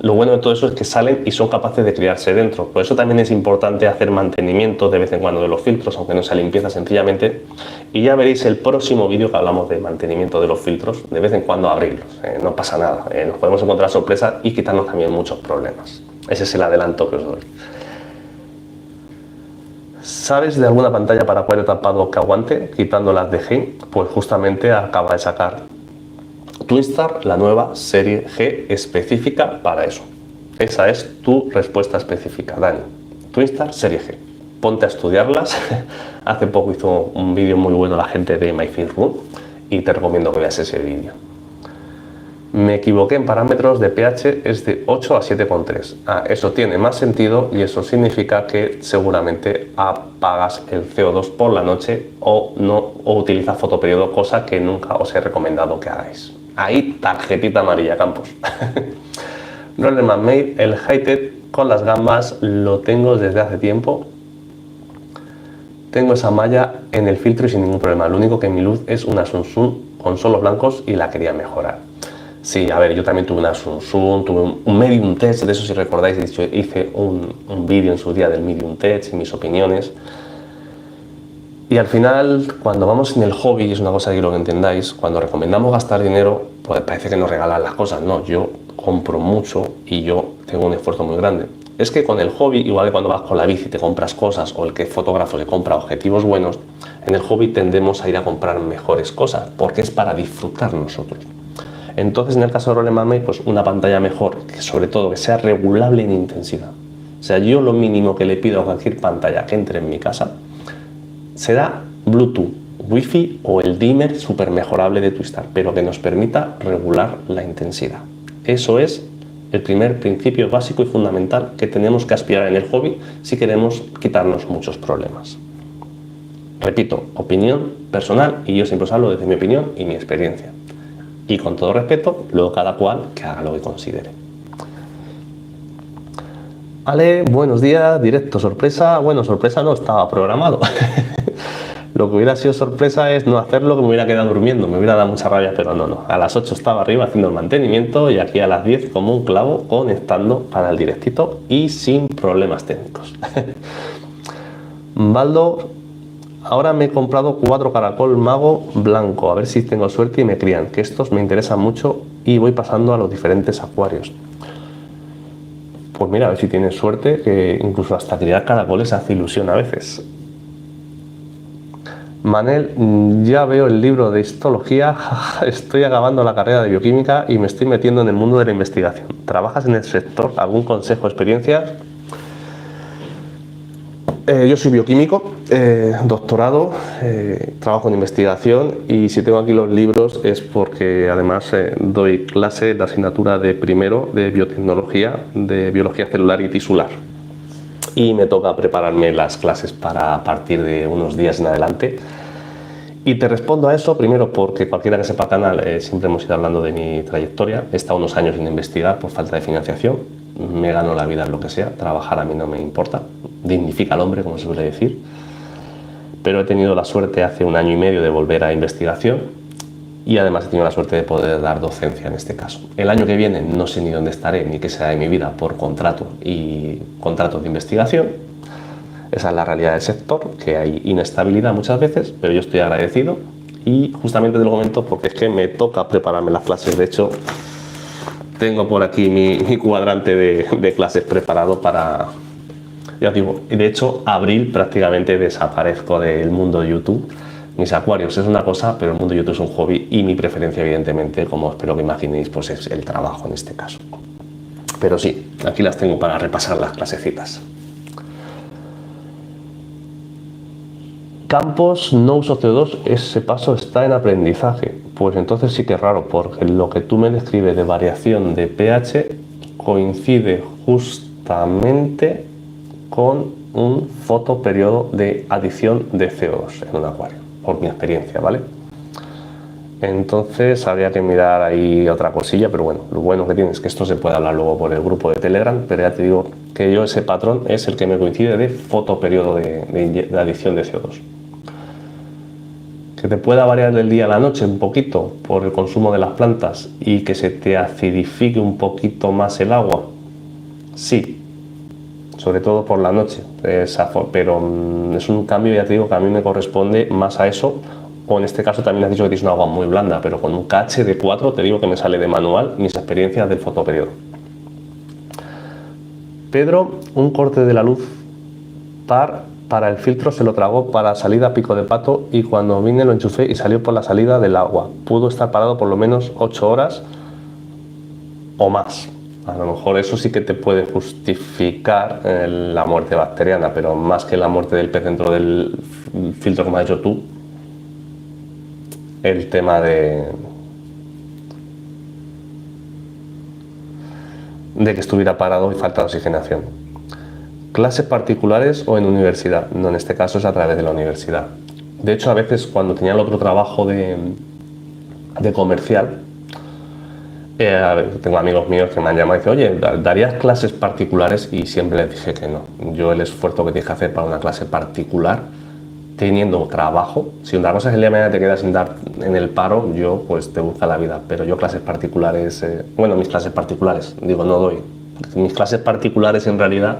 lo bueno de todo eso es que salen y son capaces de criarse dentro. Por eso también es importante hacer mantenimiento de vez en cuando de los filtros, aunque no sea limpieza sencillamente. Y ya veréis el próximo vídeo que hablamos de mantenimiento de los filtros, de vez en cuando abrirlos. No pasa nada, nos podemos encontrar sorpresas y quitarnos también muchos problemas. Ese es el adelanto que os doy. ¿Sabes de alguna pantalla para acuario tapado que aguante, quitando las de G? Pues justamente acaba de sacar Twinstar, la nueva serie G específica para eso. Esa es tu respuesta específica, Dani. Twinstar serie G. Ponte a estudiarlas. Hace poco hizo un vídeo muy bueno la gente de MyFilmRoom y te recomiendo que veas ese vídeo. Me equivoqué en parámetros de pH, es de 8 a 7,3. Eso tiene más sentido y eso significa que seguramente apagas el CO2 por la noche o utilizas fotoperiodo, cosa que nunca os he recomendado que hagáis. Ahí, tarjetita amarilla, Campos. Rollerman Made, el High-Tech con las gambas lo tengo desde hace tiempo. Tengo esa malla en el filtro y sin ningún problema. Lo único que mi luz es una Samsung con solos blancos y la quería mejorar. Sí, a ver, yo también tuve una Samsung, tuve un Medium Tech, de eso si recordáis, hice un vídeo en su día del Medium Tech y mis opiniones. Y al final, cuando vamos en el hobby, y es una cosa que quiero que entendáis, cuando recomendamos gastar dinero, pues parece que nos regalan las cosas. No, yo compro mucho y yo tengo un esfuerzo muy grande. Es que con el hobby, igual que cuando vas con la bici te compras cosas, o el que es fotógrafo se compra objetivos buenos, en el hobby tendemos a ir a comprar mejores cosas, porque es para disfrutar nosotros. Entonces, en el caso de Rollerman Made, pues una pantalla mejor, que sobre todo que sea regulable en intensidad. O sea, yo lo mínimo que le pido a cualquier pantalla que entre en mi casa será Bluetooth, Wi-Fi o el dimmer súper mejorable de Twinstar, pero que nos permita regular la intensidad. Eso es el primer principio básico y fundamental que tenemos que aspirar en el hobby si queremos quitarnos muchos problemas. Repito, opinión personal y yo siempre os hablo desde mi opinión y mi experiencia. Y con todo respeto, luego cada cual que haga lo que considere. Ale, buenos días, directo sorpresa. Bueno, sorpresa no, estaba programado. Lo que hubiera sido sorpresa es no hacerlo, que me hubiera quedado durmiendo, me hubiera dado mucha rabia, pero no. A las 8 estaba arriba haciendo el mantenimiento y aquí a las 10 como un clavo conectando para el directito y sin problemas técnicos. Baldo, ahora me he comprado 4 caracol mago blanco, a ver si tengo suerte y me crían, que estos me interesan mucho y voy pasando a los diferentes acuarios. Pues mira, a ver si tienes suerte, que incluso hasta criar caracoles hace ilusión a veces. Manel, ya veo el libro de histología, estoy acabando la carrera de bioquímica y me estoy metiendo en el mundo de la investigación. ¿Trabajas en el sector? ¿Algún consejo, experiencia? Yo soy bioquímico, doctorado, trabajo en investigación y si tengo aquí los libros es porque además doy clase de asignatura de primero de biotecnología, de biología celular y tisular. Y me toca prepararme las clases para a partir de unos días en adelante. Y te respondo a eso primero porque cualquiera que sepa canal, siempre hemos ido hablando de mi trayectoria. He estado unos años sin investigar por falta de financiación. Me gano la vida en lo que sea. Trabajar a mí no me importa. Dignifica al hombre, como se suele decir. pero he tenido la suerte hace 1 año y medio de volver a investigación y además he tenido la suerte de poder dar docencia en este caso. El año que viene no sé ni dónde estaré ni qué será de mi vida por contrato y contratos de investigación. Esa es la realidad del sector, que hay inestabilidad muchas veces, pero yo estoy agradecido y justamente te lo comento porque es que me toca prepararme las clases. De hecho, tengo por aquí mi cuadrante de clases preparado para, ya os digo, de hecho, abril prácticamente desaparezco del mundo de YouTube. Mis acuarios es una cosa, pero el mundo de YouTube es un hobby y mi preferencia, evidentemente, como espero que imaginéis, pues es el trabajo en este caso. Pero sí, aquí las tengo para repasar las clasecitas. Campos, no uso CO2, ese paso está en aprendizaje. Pues entonces sí que es raro, porque lo que tú me describes de variación de pH coincide justamente con un fotoperiodo de adición de CO2 en un acuario, por mi experiencia, ¿vale? Entonces habría que mirar ahí otra cosilla, pero bueno, lo bueno que tiene es que esto se puede hablar luego por el grupo de Telegram, pero ya te digo que yo ese patrón es el que me coincide de fotoperiodo de adición de CO2. Que te pueda variar del día a la noche un poquito por el consumo de las plantas y que se te acidifique un poquito más el agua, sí, sobre todo por la noche, pero es un cambio, ya te digo, que a mí me corresponde más a eso, o en este caso también has dicho que tienes una agua muy blanda, pero con un KH de 4 te digo que me sale de manual mis experiencias del fotoperiodo. Pedro, un corte de la luz para el filtro se lo tragó para salida pico de pato y cuando vine lo enchufé y salió por la salida del agua. Pudo estar parado por lo menos 8 horas o más. A lo mejor eso sí que te puede justificar la muerte bacteriana, pero más que la muerte del pez dentro del filtro como has hecho tú, el tema de que estuviera parado y falta de oxigenación. ¿Clases particulares o en universidad? No, en este caso es a través de la universidad. De hecho, a veces cuando tenía el otro trabajo de comercial, tengo amigos míos que me han llamado y dicen, oye, ¿darías clases particulares? Y siempre les dije que no. Yo el esfuerzo que tienes que hacer para una clase particular, teniendo trabajo, si una cosa es el día de mañana te quedas sin dar en el paro, yo pues te busca la vida. Pero yo clases particulares, mis clases particulares, digo, no doy. Mis clases particulares en realidad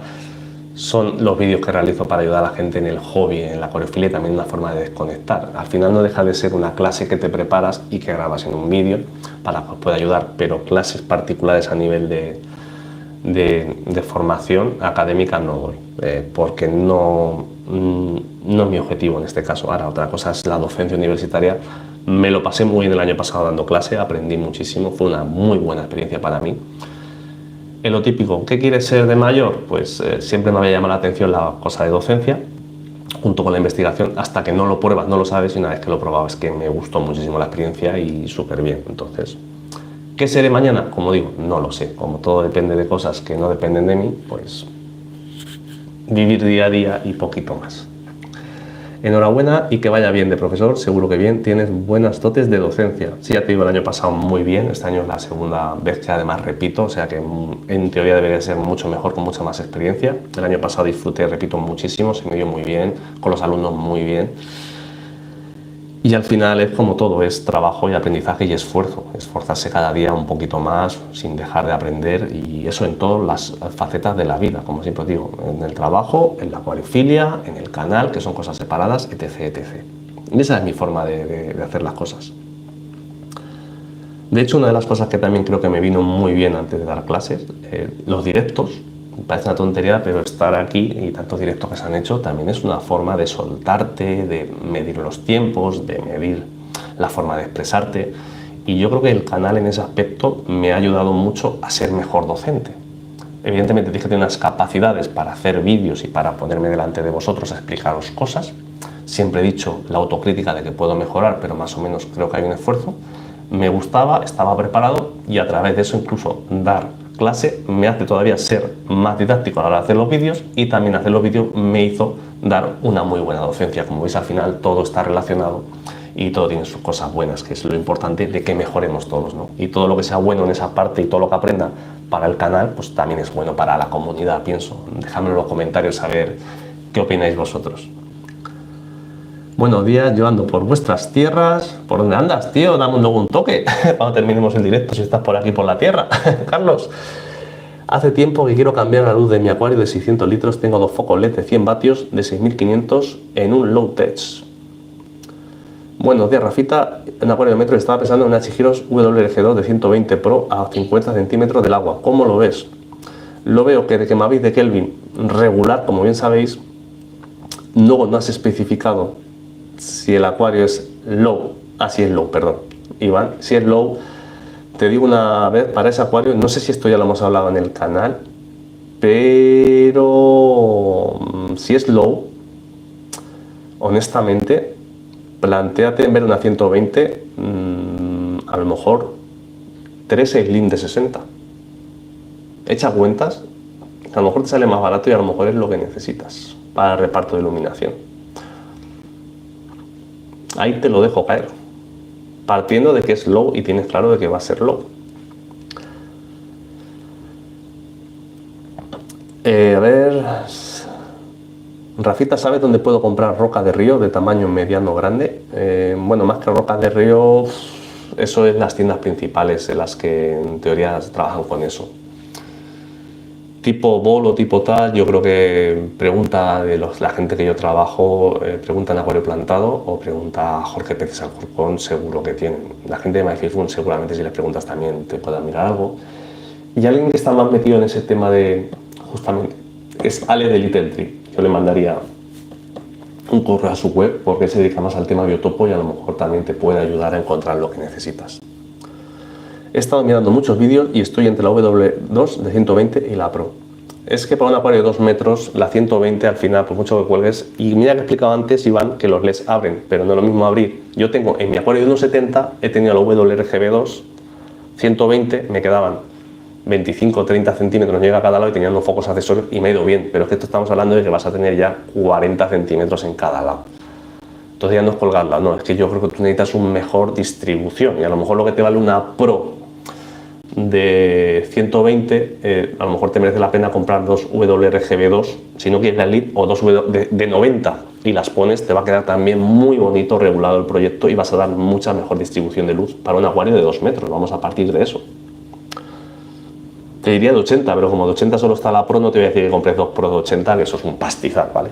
son los vídeos que realizo para ayudar a la gente en el hobby, en la acuariofilia, y también una forma de desconectar. Al final no deja de ser una clase que te preparas y que grabas en un vídeo para que os pueda ayudar, pero clases particulares a nivel de formación académica no doy, porque no es mi objetivo en este caso. Ahora, otra cosa es la docencia universitaria. Me lo pasé muy bien el año pasado dando clase, aprendí muchísimo, fue una muy buena experiencia para mí. En lo típico, ¿qué quieres ser de mayor? Pues siempre me había llamado la atención la cosa de docencia, junto con la investigación, hasta que no lo pruebas, no lo sabes, y una vez que lo probaba es que me gustó muchísimo la experiencia y súper bien. Entonces, ¿qué seré mañana? Como digo, no lo sé. Como todo depende de cosas que no dependen de mí, pues vivir día a día y poquito más. Enhorabuena y que vaya bien de profesor, seguro que bien, tienes buenas dotes de docencia. Sí, ya te digo, el año pasado muy bien, este año es la segunda vez que además repito, o sea que en teoría debería ser mucho mejor, con mucha más experiencia. El año pasado disfruté, repito, muchísimo, se me dio muy bien, con los alumnos muy bien. Y al final es como todo, es trabajo y aprendizaje y esfuerzo, esforzarse cada día un poquito más sin dejar de aprender, y eso en todas las facetas de la vida, como siempre digo, en el trabajo, en la acuariofilia, en el canal, que son cosas separadas, etc, etc. Y esa es mi forma de hacer las cosas. De hecho, una de las cosas que también creo que me vino muy bien antes de dar clases, los directos. Parece una tontería, pero estar aquí y tantos directos que se han hecho también es una forma de soltarte, de medir los tiempos, de medir la forma de expresarte. Y yo creo que el canal en ese aspecto me ha ayudado mucho a ser mejor docente. Evidentemente dije que tengo unas capacidades para hacer vídeos y para ponerme delante de vosotros a explicaros cosas. Siempre he dicho la autocrítica de que puedo mejorar, pero más o menos creo que hay un esfuerzo. Me gustaba, estaba preparado, y a través de eso incluso dar clase me hace todavía ser más didáctico a la hora de hacer los vídeos, y también hacer los vídeos me hizo dar una muy buena docencia. Como veis, al final todo está relacionado y todo tiene sus cosas buenas, que es lo importante de que mejoremos todos, ¿no? Y todo lo que sea bueno en esa parte y todo lo que aprenda para el canal, pues también es bueno para la comunidad, pienso. Dejadme en los comentarios saber qué opináis vosotros. Buenos días, yo ando por vuestras tierras. ¿Por dónde andas, tío? Dame luego un toque cuando terminemos el directo, si estás por aquí por la tierra. Carlos, hace tiempo que quiero cambiar la luz de mi acuario de 600 litros. Tengo dos focos LED de 100 vatios de 6500 en un low tech. Buenos días, Rafita. En acuario de metro estaba pensando en una Chihiros WRG2 de 120 Pro a 50 centímetros del agua. ¿Cómo lo ves? Lo veo que de que me habéis de Kelvin regular, como bien sabéis. Luego no has especificado si el acuario es low. Así es low, perdón, Iván. Si es low, te digo una vez, para ese acuario, no sé si esto ya lo hemos hablado en el canal, pero si es low, honestamente, plantéate en ver una 120, a lo mejor 3 Slim de 60. Echa cuentas, a lo mejor te sale más barato y a lo mejor es lo que necesitas para el reparto de iluminación. Ahí te lo dejo caer, partiendo de que es low y tienes claro de que va a ser low. A ver, Rafita, ¿sabes dónde puedo comprar roca de río de tamaño mediano grande? Bueno, más que roca de río, eso es las tiendas principales en las que en teoría trabajan con eso. Tipo bolo, tipo tal, yo creo que pregunta de la gente que yo trabajo, pregunta en Acuario Plantado o pregunta a Jorge Peces Alcorcón, seguro que tienen. La gente de MyFishBoom seguramente si les preguntas también te pueda mirar algo. Y alguien que está más metido en ese tema de, justamente, es Ale de Little Tree. Yo le mandaría un correo a su web porque se dedica más al tema biotopo y a lo mejor también te puede ayudar a encontrar lo que necesitas. He estado mirando muchos vídeos y estoy entre la W2 de 120 y la Pro. Es que para un acuario de 2 metros, la 120 al final, por mucho que cuelgues, y mira que he explicado antes, Iván, que los LEDs abren, pero no es lo mismo abrir. Yo tengo en mi acuario de 1,70, he tenido la WRGB2, 120, me quedaban 25 o 30 centímetros, llega a cada lado y tenía unos focos accesorios y me ha ido bien, pero es que esto estamos hablando de que vas a tener ya 40 centímetros en cada lado. Entonces ya no es colgarla, no, es que yo creo que tú necesitas una mejor distribución y a lo mejor lo que te vale una Pro de 120, a lo mejor te merece la pena comprar dos WRGB2 si no quieres la Elite o dos de 90 y las pones, te va a quedar también muy bonito regulado el proyecto y vas a dar mucha mejor distribución de luz para un acuario de 2 metros, vamos a partir de eso. Te diría de 80, pero como de 80 solo está la Pro, no te voy a decir que compres dos Pro de 80, que eso es un pastizal, ¿vale?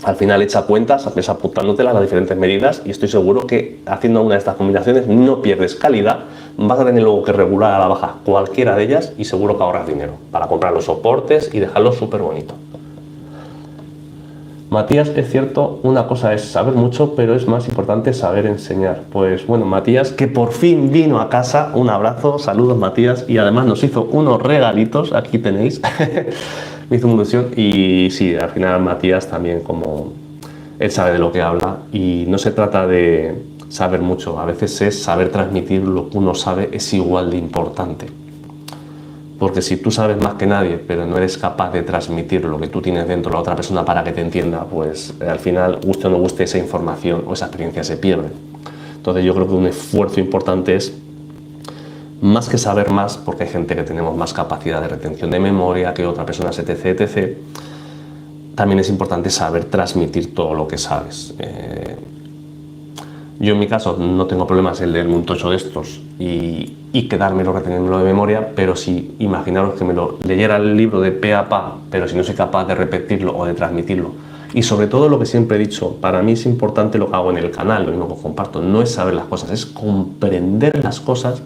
Al final echa cuentas, ves apuntándotelas las diferentes medidas y estoy seguro que haciendo una de estas combinaciones no pierdes calidad, vas a tener luego que regular a la baja cualquiera de ellas y seguro que ahorras dinero para comprar los soportes y dejarlo súper bonito. Matías, es cierto, una cosa es saber mucho, pero es más importante saber enseñar. Pues bueno, Matías, que por fin vino a casa, un abrazo, saludos Matías, y además nos hizo unos regalitos, aquí tenéis. Me hizo una ilusión y sí, al final Matías también, como él sabe de lo que habla y no se trata de saber mucho, a veces es saber transmitir lo que uno sabe, es igual de importante. Porque si tú sabes más que nadie, pero no eres capaz de transmitir lo que tú tienes dentro a la otra persona para que te entienda, pues al final, guste o no guste, esa información o esa experiencia se pierde. Entonces yo creo que un esfuerzo importante es más que saber más, porque hay gente que tenemos más capacidad de retención de memoria que otra persona, etc, etc. También es importante saber transmitir todo lo que sabes. Yo en mi caso no tengo problemas en leerme un tocho de estos y quedármelo, retenérmelo de memoria, pero si imaginaros que me lo leyera el libro de pe a pa, pero si no soy capaz de repetirlo o de transmitirlo. Y sobre todo lo que siempre he dicho, para mí es importante lo que hago en el canal, lo mismo que comparto, no es saber las cosas, es comprender las cosas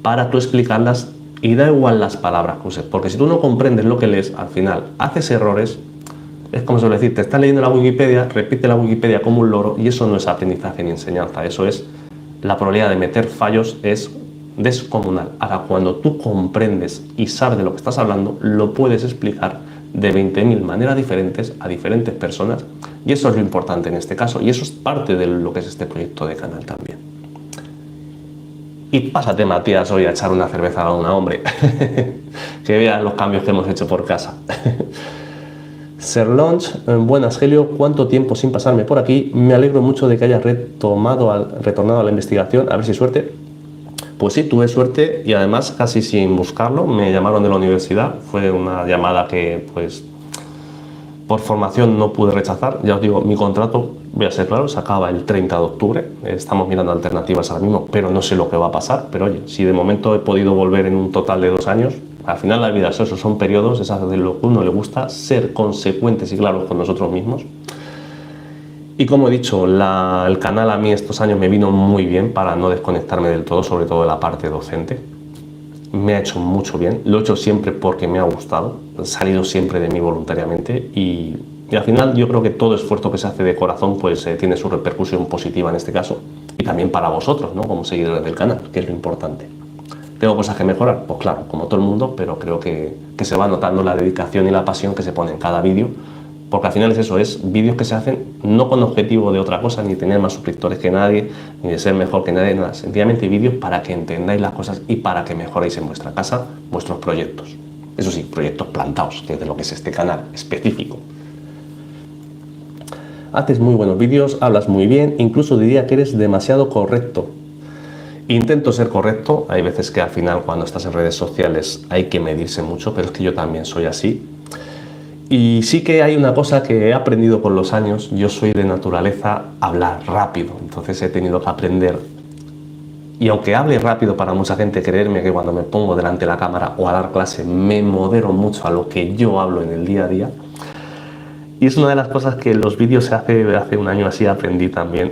para tú explicarlas y da igual las palabras que uses, porque si tú no comprendes lo que lees, al final haces errores. Es como suele decir, te estás leyendo la Wikipedia, repite la Wikipedia como un loro y eso no es aprendizaje ni enseñanza, eso es, la probabilidad de meter fallos es descomunal. Ahora, cuando tú comprendes y sabes de lo que estás hablando, lo puedes explicar de 20.000 maneras diferentes a diferentes personas y eso es lo importante en este caso y eso es parte de lo que es este proyecto de canal también. Y pásate, Matías, hoy a echar una cerveza a una hombre, que veas los cambios que hemos hecho por casa. Ser Launch, buenas Helio, ¿cuánto tiempo sin pasarme por aquí? Me alegro mucho de que hayas retornado a la investigación, a ver si suerte. Pues sí, tuve suerte y además casi sin buscarlo, me llamaron de la universidad, fue una llamada que pues por formación no pude rechazar, ya os digo, mi contrato voy a ser claro, se acaba el 30 de octubre, estamos mirando alternativas ahora mismo, pero no sé lo que va a pasar, pero oye, si de momento he podido volver en un total de 2 años, al final la vida es eso, son periodos, es de lo que uno le gusta, ser consecuentes y claros con nosotros mismos. Y como he dicho, el canal a mí estos años me vino muy bien para no desconectarme del todo, sobre todo de la parte docente. Me ha hecho mucho bien, lo he hecho siempre porque me ha gustado, he salido siempre de mí voluntariamente y al final yo creo que todo esfuerzo que se hace de corazón pues tiene su repercusión positiva en este caso y también para vosotros, ¿no? Como seguidores del canal, que es lo importante. ¿Tengo cosas que mejorar? Pues claro, como todo el mundo, pero creo que se va notando la dedicación y la pasión que se pone en cada vídeo, porque al final es eso, es vídeos que se hacen no con objetivo de otra cosa, ni tener más suscriptores que nadie, ni de ser mejor que nadie, nada, sencillamente vídeos para que entendáis las cosas y para que mejoréis en vuestra casa vuestros proyectos. Eso sí, proyectos plantados, que es de lo que es este canal específico. Haces muy buenos vídeos, hablas muy bien, incluso diría que eres demasiado correcto. Intento ser correcto, hay veces que al final cuando estás en redes sociales hay que medirse mucho, pero es que yo también soy así. Y sí que hay una cosa que he aprendido con los años, yo soy de naturaleza hablar rápido, entonces he tenido que aprender. Y aunque hable rápido para mucha gente, creerme que cuando me pongo delante de la cámara o a dar clase me modero mucho a lo que yo hablo en el día a día. Y es una de las cosas que en los vídeos hace un año así aprendí también,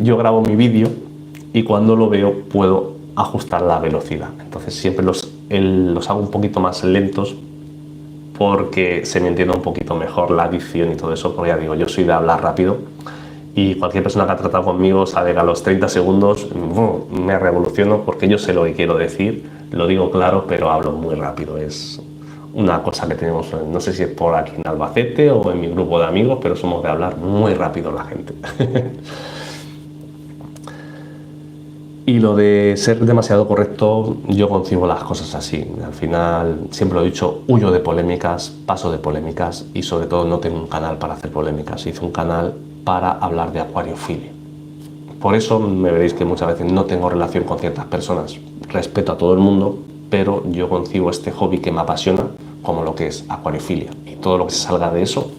yo grabo mi vídeo y cuando lo veo puedo ajustar la velocidad. Entonces siempre los hago un poquito más lentos porque se me entiende un poquito mejor la dicción y todo eso, porque ya digo, yo soy de hablar rápido y cualquier persona que ha tratado conmigo sabe que a los 30 segundos me revoluciono porque yo sé lo que quiero decir, lo digo claro, pero hablo muy rápido. Es una cosa que tenemos, no sé si es por aquí en Albacete o en mi grupo de amigos, pero somos de hablar muy rápido la gente. Y lo de ser demasiado correcto, yo concibo las cosas así. Al final, siempre lo he dicho, huyo de polémicas, paso de polémicas y sobre todo no tengo un canal para hacer polémicas. Hice un canal para hablar de acuariofilia. Por eso me veréis que muchas veces no tengo relación con ciertas personas. Respeto a todo el mundo, pero yo concibo este hobby que me apasiona como lo que es acuariofilia. Y todo lo que se salga de eso,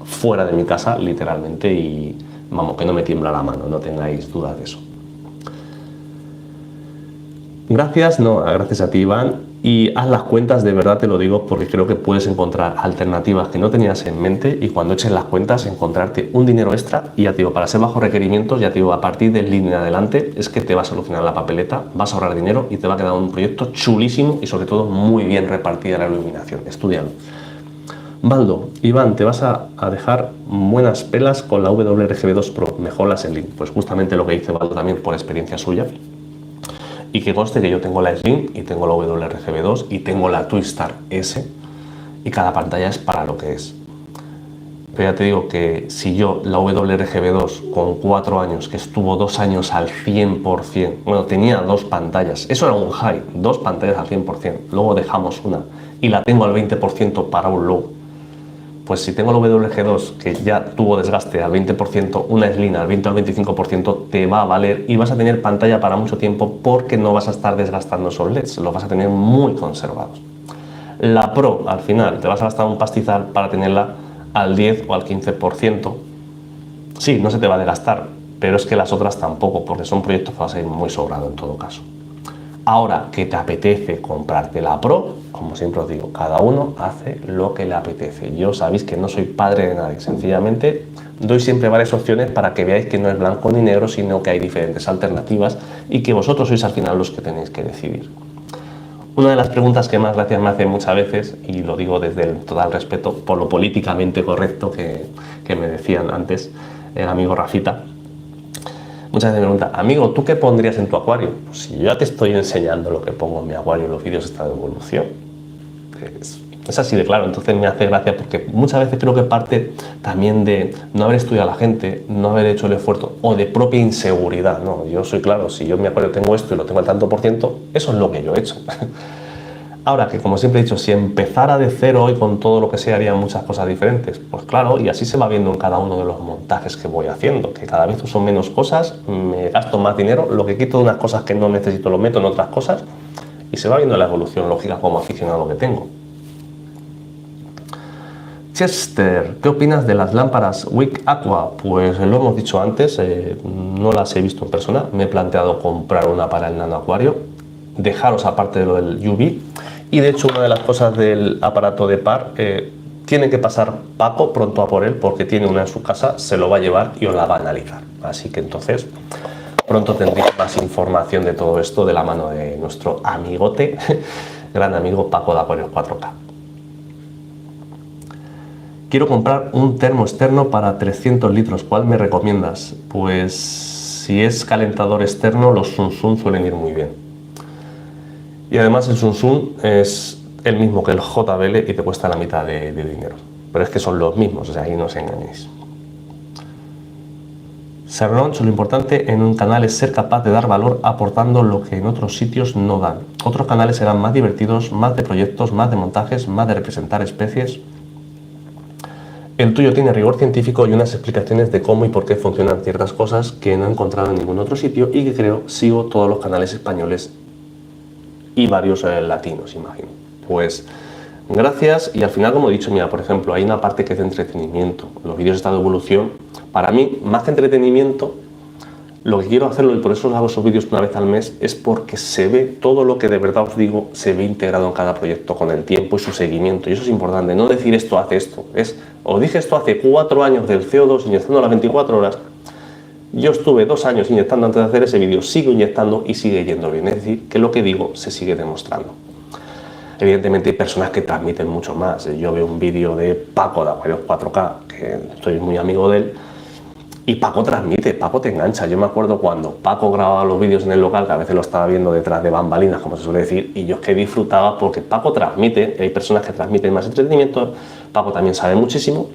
fuera de mi casa, literalmente, y vamos, que no me tiembla la mano, no tengáis dudas de eso. Gracias a ti, Iván, y haz las cuentas, de verdad te lo digo, porque creo que puedes encontrar alternativas que no tenías en mente y cuando eches las cuentas encontrarte un dinero extra y ya te digo, para ser bajo requerimientos, ya te digo, a partir del link en adelante es que te va a solucionar la papeleta, vas a ahorrar dinero y te va a quedar un proyecto chulísimo y sobre todo muy bien repartida la iluminación. Estúdialo. Baldo, Iván, te vas a dejar buenas pelas con la WRGB2 Pro, mejoras el link. Pues justamente lo que dice Baldo también por experiencia suya. Y que conste que yo tengo la Slim y tengo la WRGB2 y tengo la Twistar S y cada pantalla es para lo que es. Pero ya te digo que si yo la WRGB2 con 4 años, que estuvo 2 años al 100%, bueno, tenía 2 pantallas, eso era un high, 2 pantallas al 100%, luego dejamos una y la tengo al 20% para un low. Pues si tengo la WRG2 que ya tuvo desgaste al 20%, una Slim al 20 o al 25% te va a valer y vas a tener pantalla para mucho tiempo porque no vas a estar desgastando esos LEDs, los vas a tener muy conservados. La Pro al final te vas a gastar un pastizal para tenerla al 10 o al 15%. Sí, no se te va a desgastar, pero es que las otras tampoco porque son proyectos que vas a ir muy sobrado en todo caso. Ahora que te apetece comprarte la Pro, como siempre os digo, cada uno hace lo que le apetece. Yo sabéis que no soy padre de nadie, sencillamente doy siempre varias opciones para que veáis que no es blanco ni negro, sino que hay diferentes alternativas y que vosotros sois al final los que tenéis que decidir. Una de las preguntas que más gracias me hacen muchas veces, y lo digo desde el total respeto por lo políticamente correcto que me decían antes el amigo Rafita, muchas veces me preguntan, amigo, ¿tú qué pondrías en tu acuario? Pues si yo ya te estoy enseñando lo que pongo en mi acuario en los vídeos de esta evolución. Es así de claro, entonces me hace gracia porque muchas veces creo que parte también de no haber estudiado a la gente, no haber hecho el esfuerzo o de propia inseguridad. No, yo soy claro, si yo en mi acuario tengo esto y lo tengo al tanto por ciento, eso es lo que yo he hecho. Ahora que, como siempre he dicho, si empezara de cero hoy con todo lo que sé, haría muchas cosas diferentes. Pues claro, y así se va viendo en cada uno de los montajes que voy haciendo, que cada vez uso menos cosas, me gasto más dinero, lo que quito de unas cosas que no necesito lo meto en otras cosas y se va viendo la evolución lógica como aficionado que tengo. Chester, ¿qué opinas de las lámparas Wick Aqua? Pues lo hemos dicho antes, no las he visto en persona, me he planteado comprar una para el nano acuario, dejaros aparte de lo del UV, y de hecho una de las cosas del aparato de par, tiene que pasar Paco pronto a por él porque tiene una en su casa, se lo va a llevar y os la va a analizar, así que entonces pronto tendréis más información de todo esto de la mano de nuestro amigote, gran amigo Paco de Acuarios 4K. Quiero comprar un termo externo para 300 litros. ¿Cuál me recomiendas? Pues si es calentador externo, los Sunsun suelen ir muy bien. Y además el Sunsun es el mismo que el JBL y te cuesta la mitad de dinero. Pero es que son los mismos, o sea, ahí no os engañéis. Serrón, lo importante en un canal es ser capaz de dar valor aportando lo que en otros sitios no dan. Otros canales serán más divertidos, más de proyectos, más de montajes, más de representar especies. El tuyo tiene rigor científico y unas explicaciones de cómo y por qué funcionan ciertas cosas que no he encontrado en ningún otro sitio y que creo sigo todos los canales españoles y varios latinos, imagino. Pues gracias, y al final, como he dicho, mira, por ejemplo, hay una parte que es de entretenimiento. Los vídeos de estado de evolución, para mí, más que entretenimiento, lo que quiero hacerlo, y por eso hago esos vídeos una vez al mes, es porque se ve todo lo que de verdad os digo, se ve integrado en cada proyecto con el tiempo y su seguimiento. Y eso es importante, no decir esto hace esto. Os dije esto hace 4 años del CO2 inyectando a las 24 horas. Yo estuve 2 años inyectando antes de hacer ese vídeo, sigo inyectando y sigue yendo bien. Es decir, que lo que digo se sigue demostrando. Evidentemente hay personas que transmiten mucho más. Yo veo un vídeo de Paco de Acuarios 4K, que estoy muy amigo de él, y Paco transmite, Paco te engancha. Yo me acuerdo cuando Paco grababa los vídeos en el local, que a veces lo estaba viendo detrás de bambalinas, como se suele decir, y yo es que disfrutaba porque Paco transmite, hay personas que transmiten más entretenimiento, Paco también sabe muchísimo,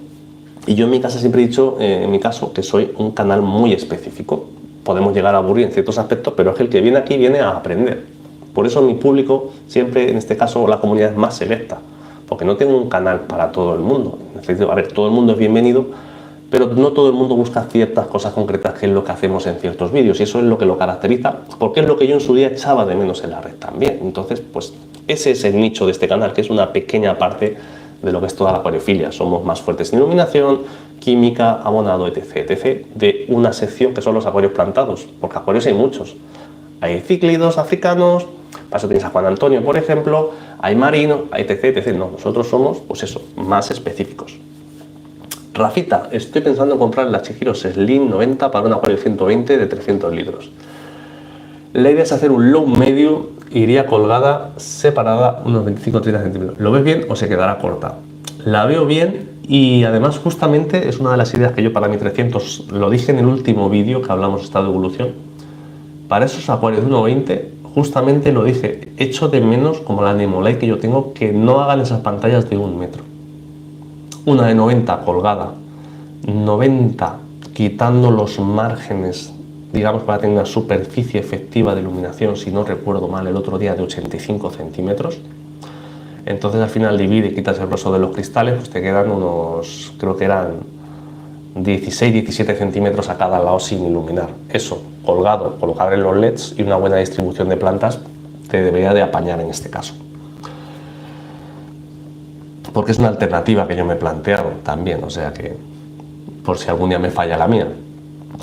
y yo en mi casa siempre he dicho, en mi caso, que soy un canal muy específico. Podemos llegar a aburrir en ciertos aspectos, pero es que el que viene aquí viene a aprender. Por eso mi público, siempre en este caso la comunidad es más selecta, porque no tengo un canal para todo el mundo. A ver, todo el mundo es bienvenido, pero no todo el mundo busca ciertas cosas concretas, que es lo que hacemos en ciertos vídeos, y eso es lo que lo caracteriza, porque es lo que yo en su día echaba de menos en la red también. Entonces, pues ese es el nicho de este canal, que es una pequeña parte de lo que es toda la acuariofilia. Somos más fuertes en iluminación, química, abonado, etc., etc., de una sección que son los acuarios plantados, porque acuarios hay muchos. Hay cíclidos africanos, para eso tienes a Juan Antonio, por ejemplo, hay marinos, hay etc., etc. No, nosotros somos, pues eso, más específicos. Rafita, estoy pensando en comprar la Chihiro Slim 90 para un acuario 120 de 300 litros. La idea es hacer un low medio, iría colgada, separada, unos 25-30 centímetros. ¿Lo ves bien o se quedará corta? La veo bien y además justamente es una de las ideas que yo para mi 300, lo dije en el último vídeo que hablamos de estado de evolución, para esos acuarios de 1,20, justamente lo dije, echo de menos, como la Nemolite que yo tengo, que no hagan esas pantallas de 1 metro. Una de 90 colgada, 90 quitando los márgenes, digamos, para tener una superficie efectiva de iluminación, si no recuerdo mal, el otro día de 85 centímetros. Entonces al final divide y quitas el grueso de los cristales, pues te quedan unos, creo que eran 16-17 centímetros a cada lado sin iluminar. Eso, colgado, colocar en los LEDs y una buena distribución de plantas, te debería de apañar en este caso. Porque es una alternativa que yo me he planteado también, o sea que por si algún día me falla la mía.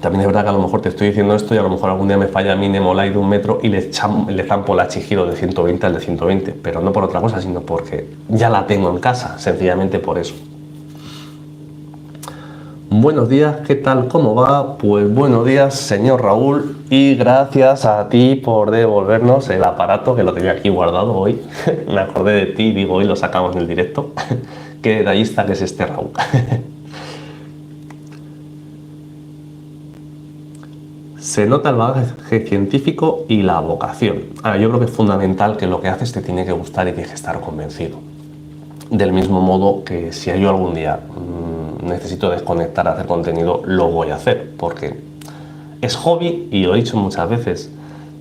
También es verdad que a lo mejor te estoy diciendo esto y a lo mejor algún día me falla mi Nemolite de 1 metro y le zampo la Chihiro de 120 al de 120, pero no por otra cosa, sino porque ya la tengo en casa, sencillamente por eso. Buenos días, ¿qué tal? ¿Cómo va? Pues buenos días, señor Raúl, y gracias a ti por devolvernos el aparato que lo tenía aquí guardado hoy. Me acordé de ti y digo, hoy lo sacamos en el directo. Qué detallista que es este Raúl. Se nota el bagaje científico y la vocación. Ahora, yo creo que es fundamental que lo que haces te tiene que gustar y tienes que estar convencido. Del mismo modo que si yo algún día necesito desconectar a hacer contenido, lo voy a hacer, porque es hobby y lo he dicho muchas veces.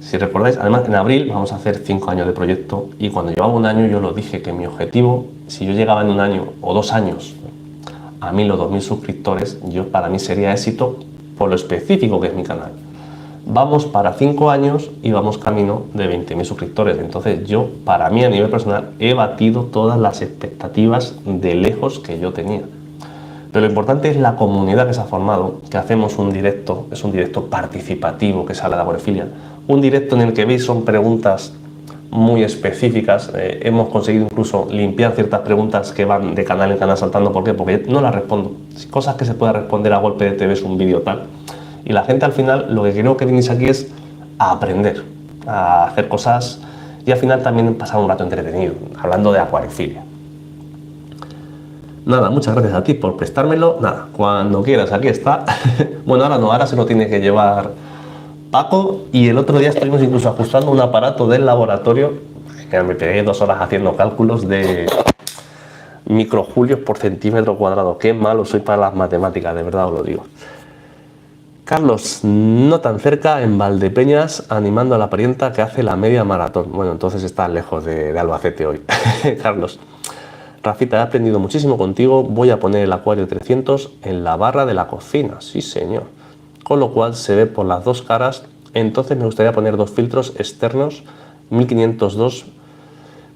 Si recordáis, además en abril vamos a hacer 5 años de proyecto y cuando llevaba 1 año yo lo dije que mi objetivo, si yo llegaba en 1 año o 2 años a 1000 o 2000 suscriptores, para mí sería éxito por lo específico que es mi canal. vamos para 5 años y vamos camino de 20.000 suscriptores. Entonces yo, para mí a nivel personal, he batido todas las expectativas de lejos que yo tenía. Pero lo importante es la comunidad que se ha formado, que hacemos un directo, es un directo participativo que sale de Acuariofilia, un directo en el que veis son preguntas muy específicas. Hemos conseguido incluso limpiar ciertas preguntas que van de canal en canal saltando. ¿Por qué? Porque no las respondo. Cosas que se pueda responder a golpe de te ves un vídeo tal. Y la gente al final, lo que creo que venís aquí es a aprender, a hacer cosas y al final también pasar un rato entretenido, hablando de acuariofilia. Nada, muchas gracias a ti por prestármelo. Nada, cuando quieras, aquí está. Bueno, ahora no, ahora se lo tiene que llevar Paco, y el otro día estuvimos incluso ajustando un aparato del laboratorio. Me pegué 2 horas haciendo cálculos de microjulios por centímetro cuadrado. Qué malo soy para las matemáticas, de verdad os lo digo. Carlos, no tan cerca, en Valdepeñas, animando a la parienta que hace la media maratón. Bueno, entonces estás lejos de Albacete hoy. Carlos, Rafita, he aprendido muchísimo contigo. Voy a poner el Acuario 300 en la barra de la cocina. Sí, señor. Con lo cual se ve por las dos caras. Entonces me gustaría poner 2 filtros externos, 1502.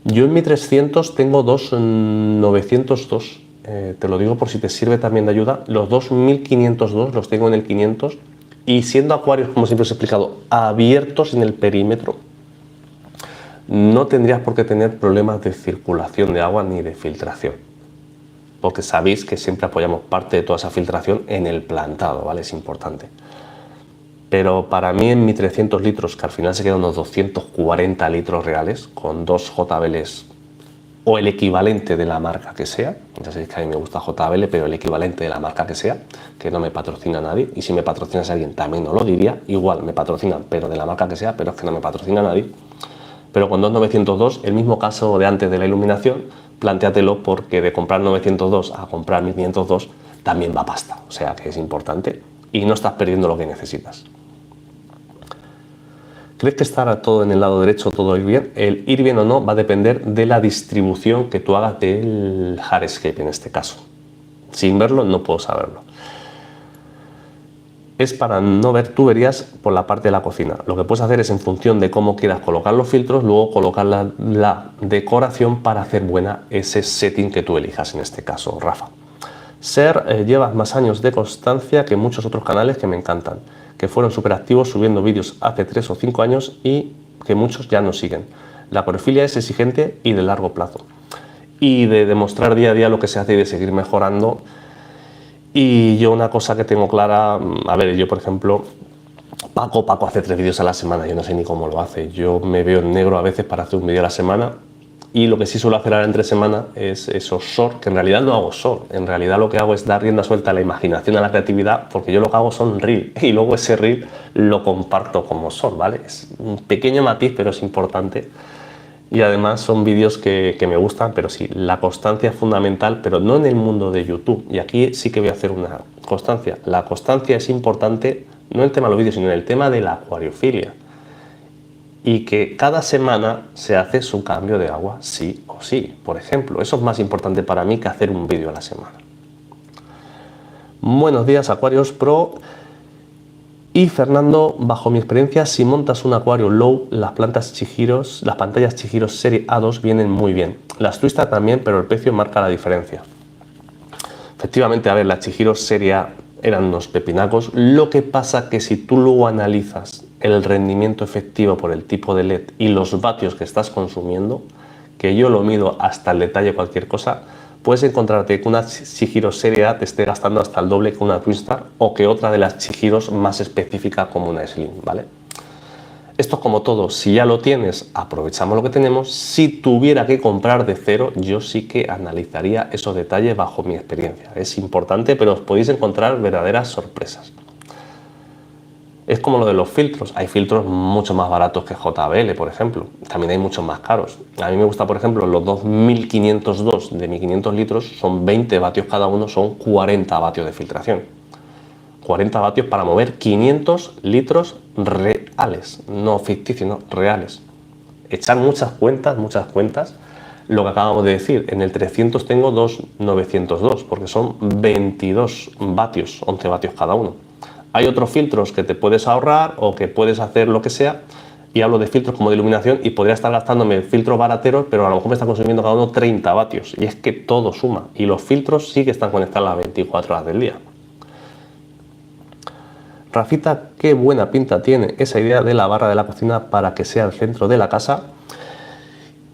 Yo en mi 300 tengo 902. Te lo digo por si te sirve también de ayuda. Los 1502 los tengo en el 500 y siendo acuarios, como siempre os he explicado, abiertos en el perímetro, no tendrías por qué tener problemas de circulación de agua ni de filtración, porque sabéis que siempre apoyamos parte de toda esa filtración en el plantado, ¿vale? Es importante. Pero para mí en mi 300 litros, que al final se quedan unos 240 litros reales, con 2 JBLs o el equivalente de la marca que sea, ya sabéis que a mí me gusta JBL, pero el equivalente de la marca que sea, que no me patrocina nadie, y si me patrocinas a alguien también no lo diría, igual me patrocinan, pero de la marca que sea, pero es que no me patrocina nadie. Pero con 902, el mismo caso de antes de la iluminación, plantéatelo, porque de comprar 902 a comprar 1502 también va pasta, o sea que es importante y no estás perdiendo lo que necesitas. ¿Crees que estará todo en el lado derecho, todo ir bien? El ir bien o no va a depender de la distribución que tú hagas del hardscape en este caso. Sin verlo no puedo saberlo. Es para no ver tuberías por la parte de la cocina. Lo que puedes hacer es, en función de cómo quieras colocar los filtros, luego colocar la decoración para hacer buena ese setting que tú elijas, en este caso, Rafa. Ser, llevas más años de constancia que muchos otros canales que me encantan, que fueron súper activos subiendo vídeos hace 3 o 5 años y que muchos ya no siguen. La acuariofilia es exigente y de largo plazo, y de demostrar día a día lo que se hace y de seguir mejorando. Y yo una cosa que tengo clara, a ver, yo por ejemplo, Paco hace 3 vídeos a la semana, yo no sé ni cómo lo hace. Yo me veo en negro a veces para hacer un vídeo a la semana, y lo que sí suelo hacer ahora entre semana es esos short, que en realidad no hago short, en realidad lo que hago es dar rienda suelta a la imaginación, a la creatividad, porque yo lo que hago son reel, y luego ese reel lo comparto como short, ¿vale? Es un pequeño matiz, pero es importante. Y además son vídeos que me gustan, pero sí, la constancia es fundamental, pero no en el mundo de YouTube. Y aquí sí que voy a hacer una constancia. La constancia es importante, no en el tema de los vídeos, sino en el tema de la acuariofilia. Y que cada semana se hace su cambio de agua, sí o sí. Por ejemplo, eso es más importante para mí que hacer un vídeo a la semana. Buenos días, Acuarios Pro. Y Fernando, bajo mi experiencia, si montas un acuario low, las pantallas Chihiro serie A2 vienen muy bien. Las Twister también, pero el precio marca la diferencia. Efectivamente, a ver, las Chihiro serie A eran unos pepinacos. Lo que pasa que si tú luego analizas el rendimiento efectivo por el tipo de LED y los vatios que estás consumiendo, que yo lo mido hasta el detalle cualquier cosa, puedes encontrarte que una Chihiro serie A te esté gastando hasta el doble que una Twinstar, o que otra de las Chihiros más específica como una Slim, ¿vale? Esto es como todo, si ya lo tienes, aprovechamos lo que tenemos. Si tuviera que comprar de cero, yo sí que analizaría esos detalles bajo mi experiencia. Es importante, pero os podéis encontrar verdaderas sorpresas. Es como lo de los filtros. Hay filtros mucho más baratos que JBL, por ejemplo. También hay muchos más caros. A mí me gusta, por ejemplo, los 2502 de 1500 litros, son 20 vatios cada uno, son 40 vatios de filtración. 40 vatios para mover 500 litros reales, no ficticios, no, reales. Echar muchas cuentas, lo que acabamos de decir. En el 300 tengo 902, porque son 22 vatios, 11 vatios cada uno. Hay otros filtros que te puedes ahorrar o que puedes hacer lo que sea, y hablo de filtros como de iluminación y podría estar gastándome filtros barateros, pero a lo mejor me está consumiendo cada uno 30 vatios, y es que todo suma, y los filtros sí que están conectados las 24 horas del día. Rafita, qué buena pinta tiene esa idea de la barra de la cocina para que sea el centro de la casa.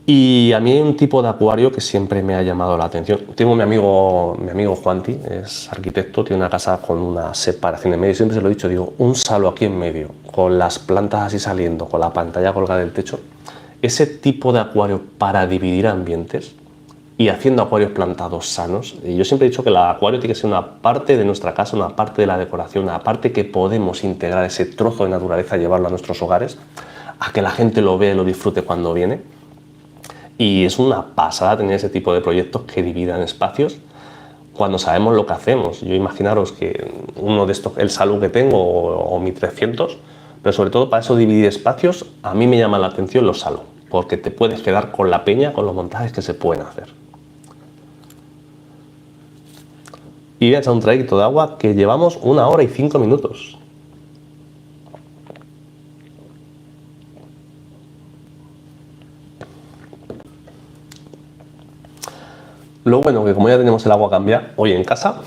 Y a mí hay un tipo de acuario que siempre me ha llamado la atención. Tengo mi amigo Juanti, es arquitecto, tiene una casa con una separación en medio. Siempre se lo he dicho, digo, un salo aquí en medio, con las plantas así saliendo, con la pantalla colgada del techo. Ese tipo de acuario para dividir ambientes y haciendo acuarios plantados sanos. Y yo siempre he dicho que el acuario tiene que ser una parte de nuestra casa, una parte de la decoración, una parte que podemos integrar ese trozo de naturaleza, llevarlo a nuestros hogares, a que la gente lo vea y lo disfrute cuando viene. Y es una pasada tener ese tipo de proyectos que dividan espacios cuando sabemos lo que hacemos. Yo imaginaros que uno de estos, el salón que tengo o mi 300, pero sobre todo para eso dividir espacios, a mí me llama la atención los salón, porque te puedes quedar con la peña, con los montajes que se pueden hacer. Y voy a echar un traguito de agua que llevamos 1 hora y 5 minutos. Lo bueno que como ya tenemos el agua cambiada hoy en casa.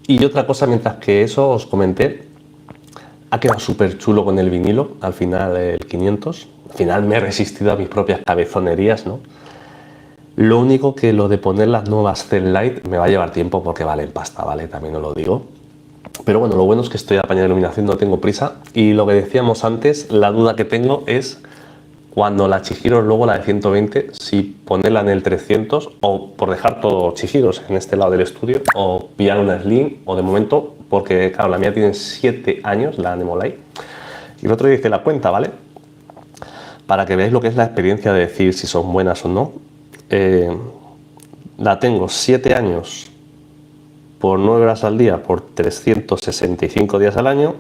Y otra cosa, mientras que eso os comenté, ha quedado súper chulo con el vinilo, al final el 500. Al final me he resistido a mis propias cabezonerías, ¿no? Lo único que lo de poner las nuevas Zenlight me va a llevar tiempo porque valen pasta, ¿vale? También os lo digo. Pero bueno, lo bueno es que estoy apañado de iluminación, no tengo prisa. Y lo que decíamos antes, la duda que tengo es cuando la Chihiro, luego la de 120, si ponerla en el 300 o por dejar todo Chihiros en este lado del estudio o pillar una Slim o de momento, porque claro, la mía tiene 7 años, la Nemolite, y el otro día hice la cuenta, ¿vale? Para que veáis lo que es la experiencia de decir si son buenas o no. La tengo 7 años por 9 horas al día por 365 días al año.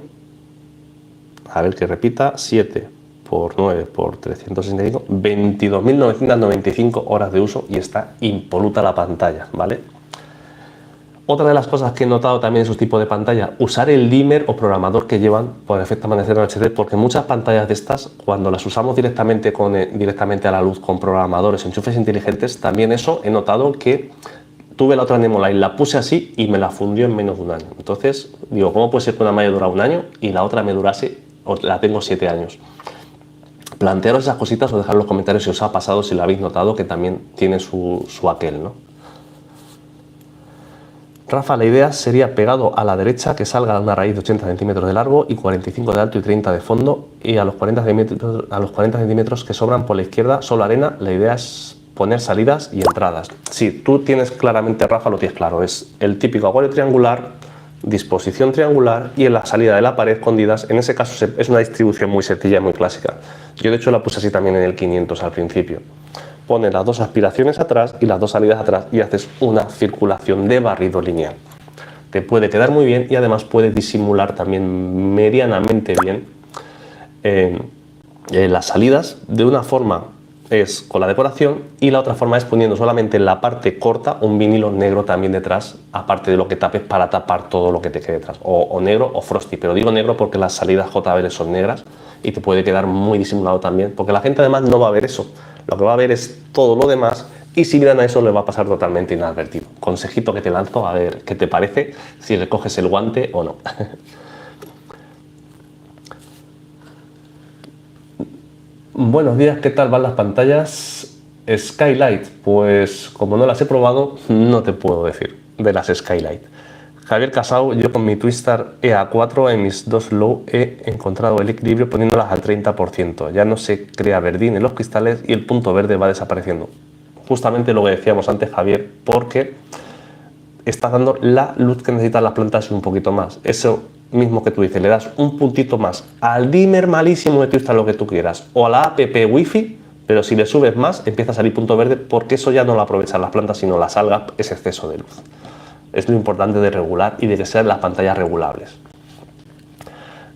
A ver que repita, 7 por 9 por 365, 22.995 horas de uso y está impoluta la pantalla, ¿vale? Otra de las cosas que he notado también en sus tipos de pantalla, usar el dimmer o programador que llevan por efecto amanecer en HD, porque muchas pantallas de estas, cuando las usamos directamente a la luz con programadores, enchufes inteligentes, también eso he notado que tuve la otra Nemolite, la puse así y me la fundió en menos de 1 año. Entonces, digo, ¿cómo puede ser que una me haya durado 1 año y la otra me durase, o la tengo 7 años? Plantearos esas cositas o dejad en los comentarios si os ha pasado, si lo habéis notado, que también tiene su aquel, ¿no? Rafa, la idea sería pegado a la derecha, que salga una raíz de 80 centímetros de largo y 45 de alto y 30 de fondo, y a los 40 centímetros que sobran por la izquierda, solo arena. La idea es poner salidas y entradas. Si tú tienes claramente, Rafa, lo tienes claro, es el típico acuario triangular, disposición triangular y en la salida de la pared escondidas. En ese caso es una distribución muy sencilla y muy clásica. Yo de hecho la puse así también en el 500 al principio. Pones las 2 aspiraciones atrás y las 2 salidas atrás y haces una circulación de barrido lineal. Te puede quedar muy bien y además puede disimular también medianamente bien las salidas. De una forma es con la decoración y la otra forma es poniendo solamente en la parte corta un vinilo negro también detrás, aparte de lo que tapes para tapar todo lo que te quede detrás, o negro o frosty, pero digo negro porque las salidas JBL son negras y te puede quedar muy disimulado también, porque la gente además no va a ver eso, lo que va a ver es todo lo demás y si miran a eso le va a pasar totalmente inadvertido. Consejito que te lanzo, a ver qué te parece, si le coges el guante o no. Buenos días, ¿qué tal van las pantallas Skylight? Pues como no las he probado, no te puedo decir de las Skylight. Javier Casau, yo con mi Twistar EA4 en mis 2 low he encontrado el equilibrio poniéndolas al 30%. Ya no se crea verdín en los cristales y el punto verde va desapareciendo. Justamente lo que decíamos antes, Javier, porque estás dando la luz que necesitan las plantas un poquito más. Eso mismo que tú dices, le das un puntito más al dimmer malísimo de Twistar, lo que tú quieras, o a la app Wi-Fi, pero si le subes más empieza a salir punto verde, porque eso ya no lo aprovechan las plantas, sino las algas, ese exceso de luz. Es lo importante de regular y de que sean las pantallas regulables.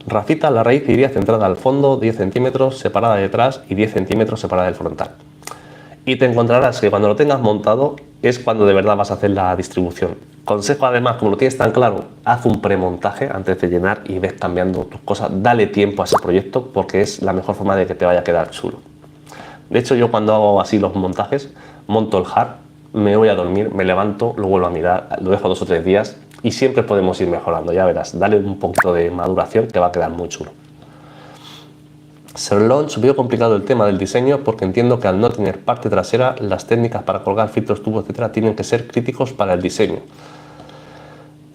Rafita, la raíz iría centrada al fondo, 10 centímetros separada de detrás y 10 centímetros separada del frontal. Y te encontrarás que cuando lo tengas montado, es cuando de verdad vas a hacer la distribución. Consejo además, como lo tienes tan claro, haz un premontaje antes de llenar y ves cambiando tus cosas. Dale tiempo a ese proyecto porque es la mejor forma de que te vaya a quedar chulo. De hecho, yo cuando hago así los montajes, monto el hard, me voy a dormir, me levanto, lo vuelvo a mirar, lo dejo 2 o 3 días y siempre podemos ir mejorando, ya verás. Dale un poquito de maduración que va a quedar muy chulo. Sir Launch, veo complicado el tema del diseño porque entiendo que al no tener parte trasera, las técnicas para colgar filtros, tubos, etcétera, tienen que ser críticos para el diseño.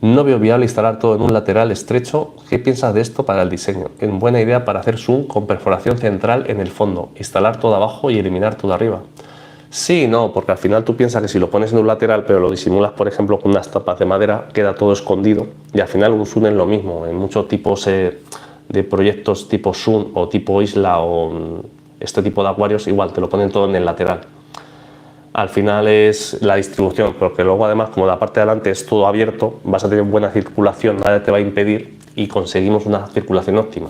No veo viable instalar todo en un lateral estrecho. ¿Qué piensas de esto para el diseño? Es buena idea para hacer zoom con perforación central en el fondo, instalar todo abajo y eliminar todo arriba. Sí, no, porque al final tú piensas que si lo pones en un lateral pero lo disimulas, por ejemplo, con unas tapas de madera, queda todo escondido y al final un zoom es lo mismo. En muchos tipos de proyectos tipo zoom o tipo isla o este tipo de acuarios, igual te lo ponen todo en el lateral. Al final es la distribución, porque luego además como la parte de adelante es todo abierto, vas a tener buena circulación, nada te va a impedir y conseguimos una circulación óptima.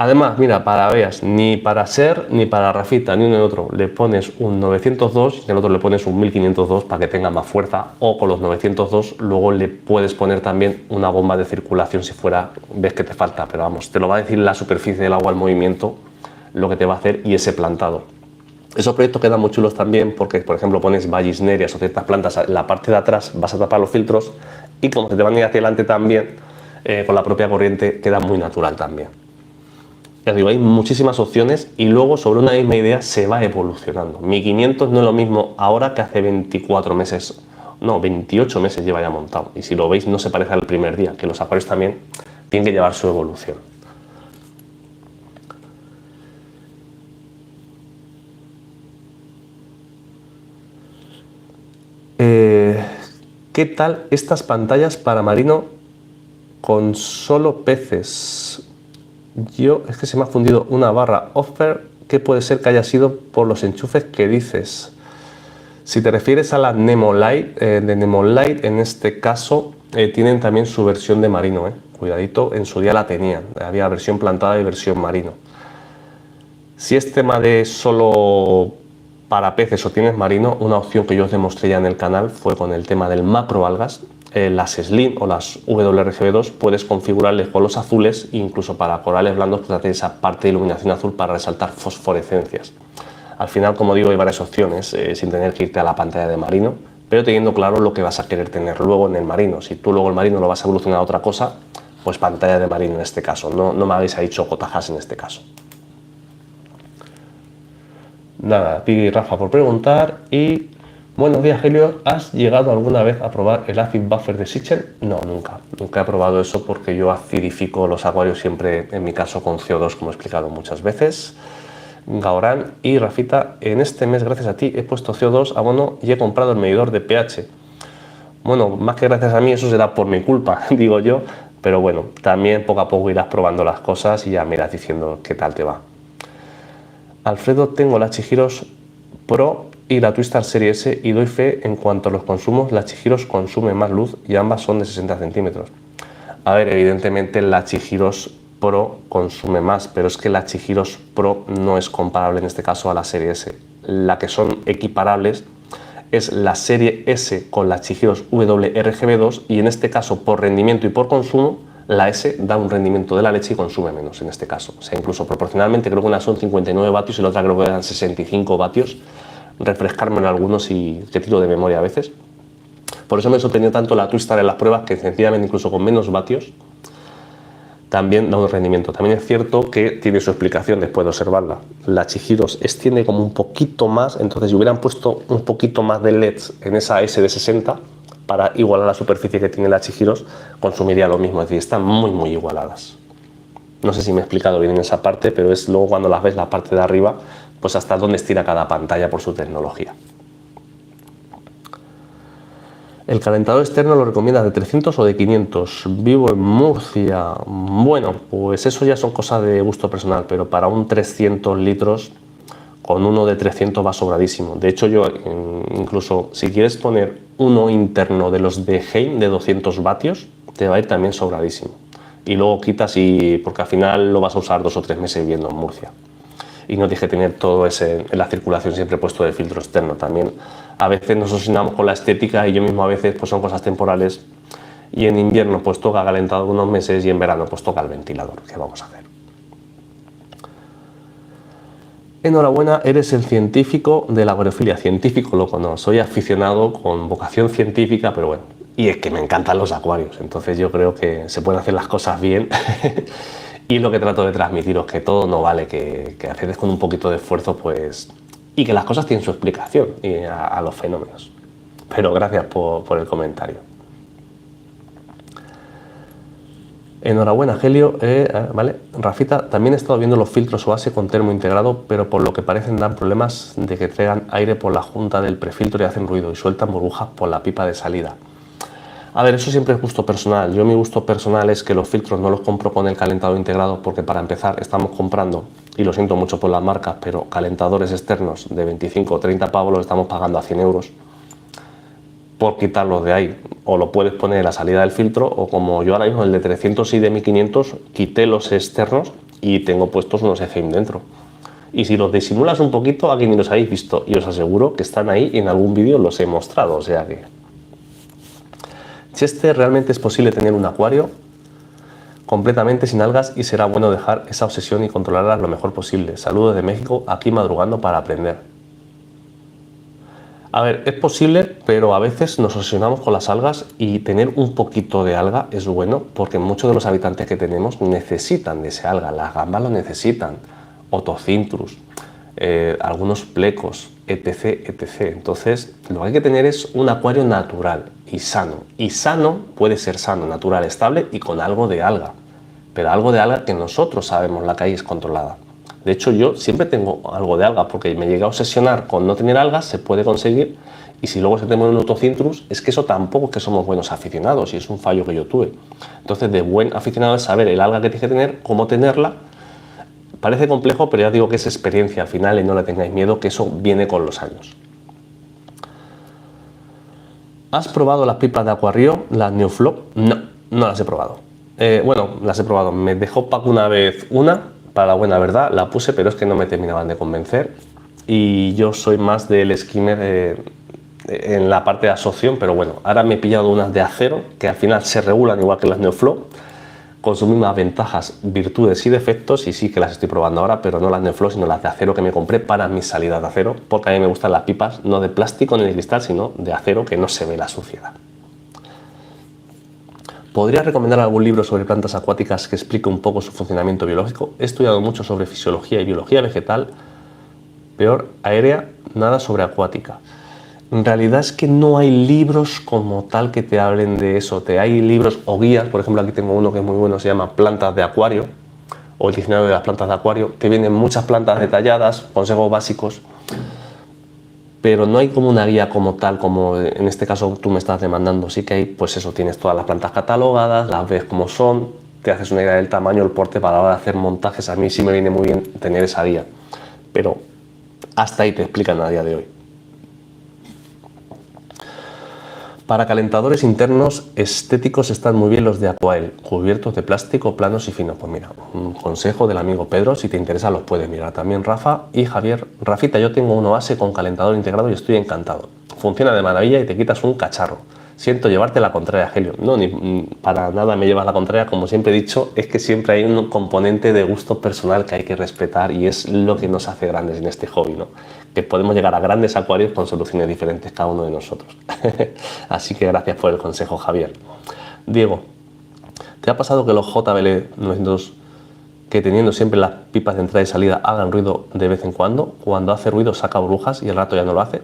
Además, mira, para veas, ni para Ser ni para Rafita, ni uno ni otro, le pones un 902 y en el otro le pones un 1502 para que tenga más fuerza, o con los 902 luego le puedes poner también una bomba de circulación si fuera, ves que te falta, pero vamos, te lo va a decir la superficie del agua, el movimiento, lo que te va a hacer y ese plantado. Esos proyectos quedan muy chulos también porque, por ejemplo, pones vallisnerias o ciertas plantas en la parte de atrás, vas a tapar los filtros y como se te van a ir hacia adelante también, con la propia corriente, queda muy natural también. Ya digo, hay muchísimas opciones y luego sobre una misma idea se va evolucionando. Mi 500 no es lo mismo ahora que hace 24 meses, no, 28 meses lleva ya montado. Y si lo veis no se parece al primer día, que los acuarios también tienen que llevar su evolución. ¿Qué tal estas pantallas para marino con solo peces? Es que se me ha fundido una barra offer, que puede ser que haya sido por los enchufes que dices. Si te refieres a la Nemo Light, de Nemo Light, en este caso tienen también su versión de marino. Cuidadito, en su día la tenían, había versión plantada y versión marino. Si es tema de solo para peces o tienes marino, una opción que yo os demostré ya en el canal fue con el tema del macroalgas. Las Slim o las WRGB2 puedes configurarles con los azules, incluso para corales blandos pues hacer esa parte de iluminación azul para resaltar fosforescencias. Al final, como digo, hay varias opciones sin tener que irte a la pantalla de marino, pero teniendo claro lo que vas a querer tener luego en el marino. Si tú luego el marino lo vas a evolucionar a otra cosa, pues pantalla de marino en este caso. No me habéis dicho cotajas en este caso. Nada, a ti Rafa por preguntar y buenos días Helio, ¿has llegado alguna vez a probar el acid buffer de Sichel? No, nunca he probado eso porque yo acidifico los acuarios siempre, en mi caso con CO2, como he explicado muchas veces. Gaorán y Rafita, en este mes gracias a ti he puesto CO2 abono y he comprado el medidor de pH. Bueno, más que gracias a mí, eso será por mi culpa, digo yo, pero bueno, también poco a poco irás probando las cosas y ya me irás diciendo qué tal te va. Alfredo, tengo la Chihiros Pro y la Twistar Serie S y doy fe en cuanto a los consumos, la Chihiros consume más luz y ambas son de 60 centímetros. A ver, evidentemente la Chihiros Pro consume más, pero es que la Chihiros Pro no es comparable en este caso a la Serie S. La que son equiparables es la Serie S con la Chihiros WRGB2 y en este caso por rendimiento y por consumo la S da un rendimiento de la leche y consume menos en este caso. O sea, incluso proporcionalmente creo que una son 59 vatios y la otra creo que eran 65 vatios. Refrescarme en algunos y que tiro de memoria a veces. Por eso me sorprendió tanto la Twistar en las pruebas que sencillamente incluso con menos vatios también da un rendimiento. También es cierto que tiene su explicación después de observarla. La Chihiros extiende como un poquito más, entonces si hubieran puesto un poquito más de LEDs en esa S de 60 para igualar la superficie que tiene la Chihiros, consumiría lo mismo, es decir, están muy igualadas. No sé si me he explicado bien en esa parte, pero es luego cuando las ves la parte de arriba, pues hasta dónde estira cada pantalla por su tecnología. ¿El calentador externo lo recomiendas de 300 o de 500? Vivo en Murcia. Bueno, pues eso ya son cosas de gusto personal, pero para un 300 litros, con uno de 300 va sobradísimo. De hecho, yo incluso si quieres poner uno interno de los de Heim de 200 vatios, te va a ir también sobradísimo. Y luego quitas porque al final lo vas a usar 2 o 3 meses viviendo en Murcia. y no tienes que tener todo ese en la circulación siempre puesto de filtro externo. También a veces nos obsesionamos con la estética y yo mismo a veces pues son cosas temporales y en invierno pues toca calentado unos meses y en verano pues toca el ventilador. ¿Qué vamos a hacer? Enhorabuena, eres el científico de la acuariofilia. Científico, loco, no, soy aficionado con vocación científica, pero bueno, y es que me encantan los acuarios, entonces yo creo que se pueden hacer las cosas bien y lo que trato de transmitiros que todo no vale, que haces con un poquito de esfuerzo, pues, y que las cosas tienen su explicación a los fenómenos. Pero gracias por el comentario. Enhorabuena, Helio. Vale. Rafita, también he estado viendo los filtros OASE con termo integrado, pero por lo que parecen dan problemas de que traigan aire por la junta del prefiltro y hacen ruido y sueltan burbujas por la pipa de salida. A ver, eso siempre es gusto personal. Yo mi gusto personal es que los filtros no los compro con el calentador integrado porque para empezar estamos comprando, y lo siento mucho por las marcas, pero calentadores externos de 25 o 30 pavos los estamos pagando a 100 euros por quitarlos de ahí. O lo puedes poner en la salida del filtro, o como yo ahora mismo el de 300 y de 1500 quité los externos y tengo puestos unos EFIM dentro. Y si los disimulas un poquito, aquí ni los habéis visto y os aseguro que están ahí y en algún vídeo los he mostrado, o sea que... Chester, ¿realmente es posible tener un acuario completamente sin algas y será bueno dejar esa obsesión y controlarlas lo mejor posible? Saludos de México, aquí madrugando para aprender. A ver, es posible, pero a veces nos obsesionamos con las algas y tener un poquito de alga es bueno porque muchos de los habitantes que tenemos necesitan de ese alga, las gambas lo necesitan, Otocintrus, algunos plecos, etc, etc. Entonces, lo que hay que tener es un acuario natural y sano. Y sano puede ser sano, natural, estable y con algo de alga. Pero algo de alga que nosotros sabemos la que hay es controlada. De hecho, yo siempre tengo algo de alga porque me llegué a obsesionar con no tener algas, se puede conseguir. Y si luego se te muere un Otocintrus, es que eso tampoco es que somos buenos aficionados y es un fallo que yo tuve. Entonces, de buen aficionado es saber el alga que tienes que tener, cómo tenerla. Parece complejo, pero ya digo que es experiencia al final y no le tengáis miedo, que eso viene con los años. ¿Has probado las pipas de Aquario, las Neoflow? No, no las he probado. Bueno, las he probado. Me dejó Paco una vez una, para la buena verdad, la puse, pero es que no me terminaban de convencer. Y yo soy más del skimmer en la parte de absorción, pero bueno, ahora me he pillado unas de acero, que al final se regulan igual que las Neoflow, con sus mismas ventajas, virtudes y defectos, y sí que las estoy probando ahora, pero no las Neoflow, sino las de acero que me compré para mis salidas de acero, porque a mí me gustan las pipas no de plástico ni de cristal, sino de acero, que no se ve la suciedad. ¿Podrías recomendar algún libro sobre plantas acuáticas que explique un poco su funcionamiento biológico? He estudiado mucho sobre fisiología y biología vegetal, peor aérea, nada sobre acuática. En realidad es que no hay libros como tal que te hablen de eso. Hay libros o guías, por ejemplo aquí tengo uno que es muy bueno, se llama Plantas de Acuario, o el diccionario de las plantas de acuario, que vienen muchas plantas detalladas, consejos básicos, pero no hay como una guía como tal, como en este caso tú me estás demandando. Sí que hay, pues eso, tienes todas las plantas catalogadas, las ves como son, te haces una idea del tamaño, el porte para la hora de hacer montajes. A mí sí me viene muy bien tener esa guía, pero hasta ahí te explican a día de hoy. Para calentadores internos estéticos están muy bien los de Aquael, cubiertos de plástico, planos y finos. Pues mira, un consejo del amigo Pedro, si te interesa los puedes mirar. También Rafa y Javier. Rafita, yo tengo un OASE con calentador integrado y estoy encantado. Funciona de maravilla y te quitas un cacharro. Siento llevarte la contraria, Helio. No, ni para nada me llevas la contraria. Como siempre he dicho, es que siempre hay un componente de gusto personal que hay que respetar y es lo que nos hace grandes en este hobby, ¿no? Que podemos llegar a grandes acuarios con soluciones diferentes cada uno de nosotros. Así que gracias por el consejo, Javier. Diego, ¿te ha pasado que los JBL 900, que teniendo siempre las pipas de entrada y salida, hagan ruido de vez en cuando? Cuando hace ruido saca burbujas y el rato ya no lo hace.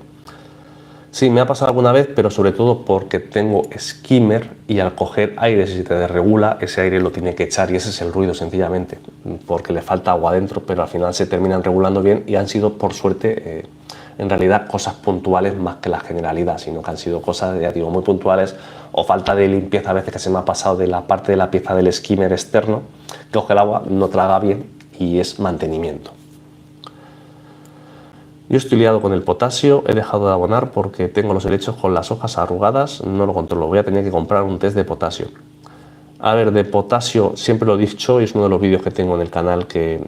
Sí, me ha pasado alguna vez, pero sobre todo porque tengo skimmer y al coger aire, si te desregula, ese aire lo tiene que echar y ese es el ruido sencillamente, porque le falta agua dentro, pero al final se terminan regulando bien y han sido, por suerte, en realidad cosas puntuales más que la generalidad, sino que han sido cosas, ya digo, muy puntuales o falta de limpieza a veces que se me ha pasado de la parte de la pieza del skimmer externo, que coge el agua, no traga bien y es mantenimiento. Yo estoy liado con el potasio, he dejado de abonar porque tengo los helechos con las hojas arrugadas, no lo controlo, voy a tener que comprar un test de potasio. A ver, de potasio, siempre lo he dicho y es uno de los vídeos que tengo en el canal que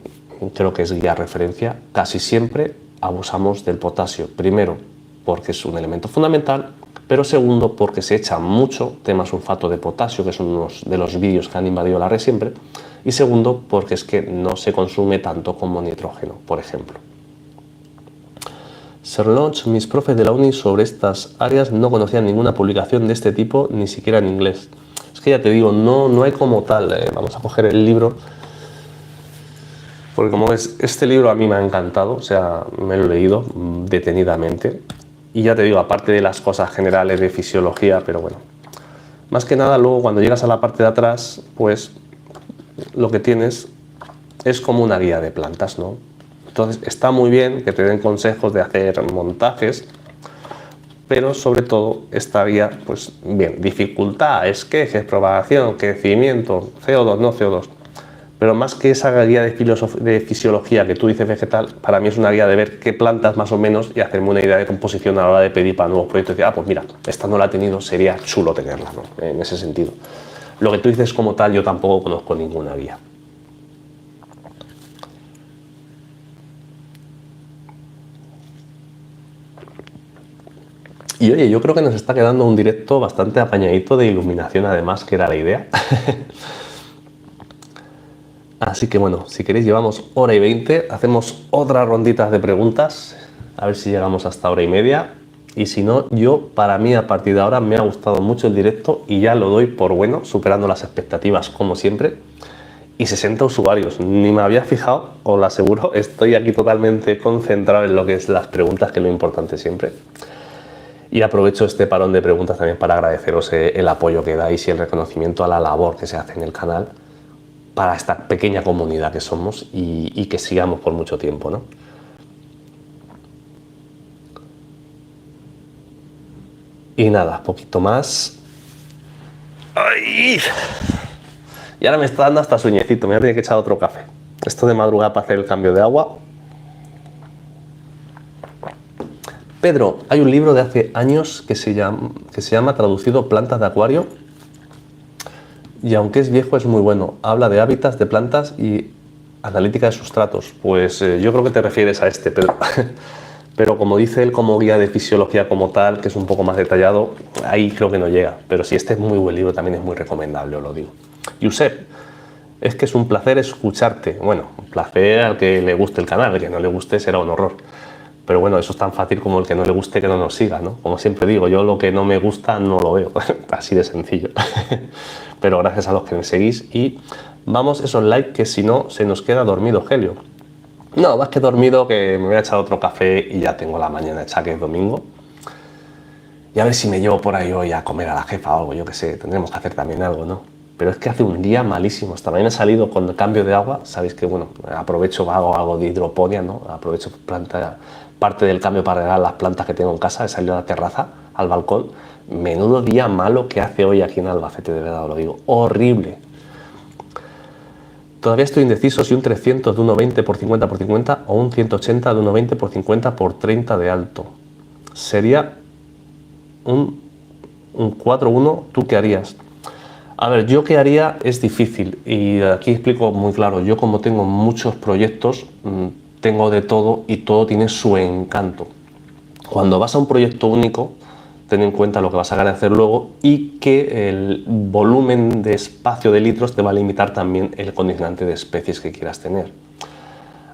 creo que es guía referencia, casi siempre abusamos del potasio. Primero, porque es un elemento fundamental, pero segundo, porque se echa mucho tema sulfato de potasio, que es uno de los vídeos que han invadido la red siempre, y segundo, porque es que no se consume tanto como nitrógeno, por ejemplo. Serlonch, mis profes de la uni sobre estas áreas no conocían ninguna publicación de este tipo, ni siquiera en inglés. Es que ya te digo, no hay como tal. Vamos a coger el libro, porque como ves, este libro a mí me ha encantado, o sea, me lo he leído detenidamente. Y ya te digo, aparte de las cosas generales de fisiología, pero bueno, más que nada luego cuando llegas a la parte de atrás, pues lo que tienes es como una guía de plantas, ¿no? Entonces está muy bien que te den consejos de hacer montajes, pero sobre todo esta guía, pues bien, dificultad, esquejes, propagación, crecimiento, CO2, no CO2. Pero más que esa guía de fisiología que tú dices vegetal, para mí es una guía de ver qué plantas más o menos y hacerme una idea de composición a la hora de pedir para nuevos proyectos. Y decir, pues mira, esta no la he tenido, sería chulo tenerla, ¿no? En ese sentido. Lo que tú dices como tal, yo tampoco conozco ninguna guía. Y oye, yo creo que nos está quedando un directo bastante apañadito de iluminación, además, que era la idea. Así que bueno, si queréis llevamos hora y 20, hacemos otras ronditas de preguntas, a ver si llegamos hasta hora y media. Y si no, para mí a partir de ahora me ha gustado mucho el directo y ya lo doy por bueno, superando las expectativas como siempre. Y 60 usuarios, ni me había fijado, os lo aseguro, estoy aquí totalmente concentrado en lo que es las preguntas, que es lo importante siempre. Y aprovecho este parón de preguntas también para agradeceros el apoyo que dais y el reconocimiento a la labor que se hace en el canal para esta pequeña comunidad que somos y que sigamos por mucho tiempo, ¿no? Y nada, poquito más. ¡Ay! Y ahora me está dando hasta sueñecito, me voy a tener que echar otro café. Esto de madrugada para hacer el cambio de agua. Pedro, hay un libro de hace años que se llama traducido Plantas de Acuario. Y aunque es viejo, es muy bueno. Habla de hábitats de plantas y analítica de sustratos. Pues yo creo que te refieres a este, Pedro. Pero como dice él, como guía de fisiología como tal, que es un poco más detallado, ahí creo que no llega. Pero si este es muy buen libro, también es muy recomendable, os lo digo. Josep, es que es un placer escucharte. Bueno, un placer al que le guste el canal, al que no le guste será un horror. Pero bueno, eso es tan fácil como el que no le guste que no nos siga, ¿no? Como siempre digo, yo lo que no me gusta no lo veo. Así de sencillo. Pero gracias a los que me seguís y vamos esos likes que si no se nos queda dormido Helio. No, más que dormido, que me voy a echar otro café y ya tengo la mañana hecha, que es domingo. Y a ver si me llevo por ahí hoy a comer a la jefa o algo, yo qué sé, tendremos que hacer también algo, ¿no? Pero es que hace un día malísimo, hasta mañana he salido con el cambio de agua, sabéis que bueno, aprovecho, hago algo de hidroponía, ¿no? Aprovecho parte del cambio para regar las plantas que tengo en casa, he salido a la terraza, al balcón. Menudo día malo que hace hoy aquí en Albacete, de verdad os lo digo, horrible. Todavía estoy indeciso si un 300 de 1,20 por 50 por 50 o un 180 de 1,20 por 50 por 30 de alto. Sería un 4-1, ¿tú qué harías? A ver, yo qué haría es difícil y aquí explico muy claro. Yo como tengo muchos proyectos, tengo de todo y todo tiene su encanto. Cuando vas a un proyecto único, ten en cuenta lo que vas a querer hacer luego y que el volumen de espacio de litros te va a limitar también el condicionante de especies que quieras tener.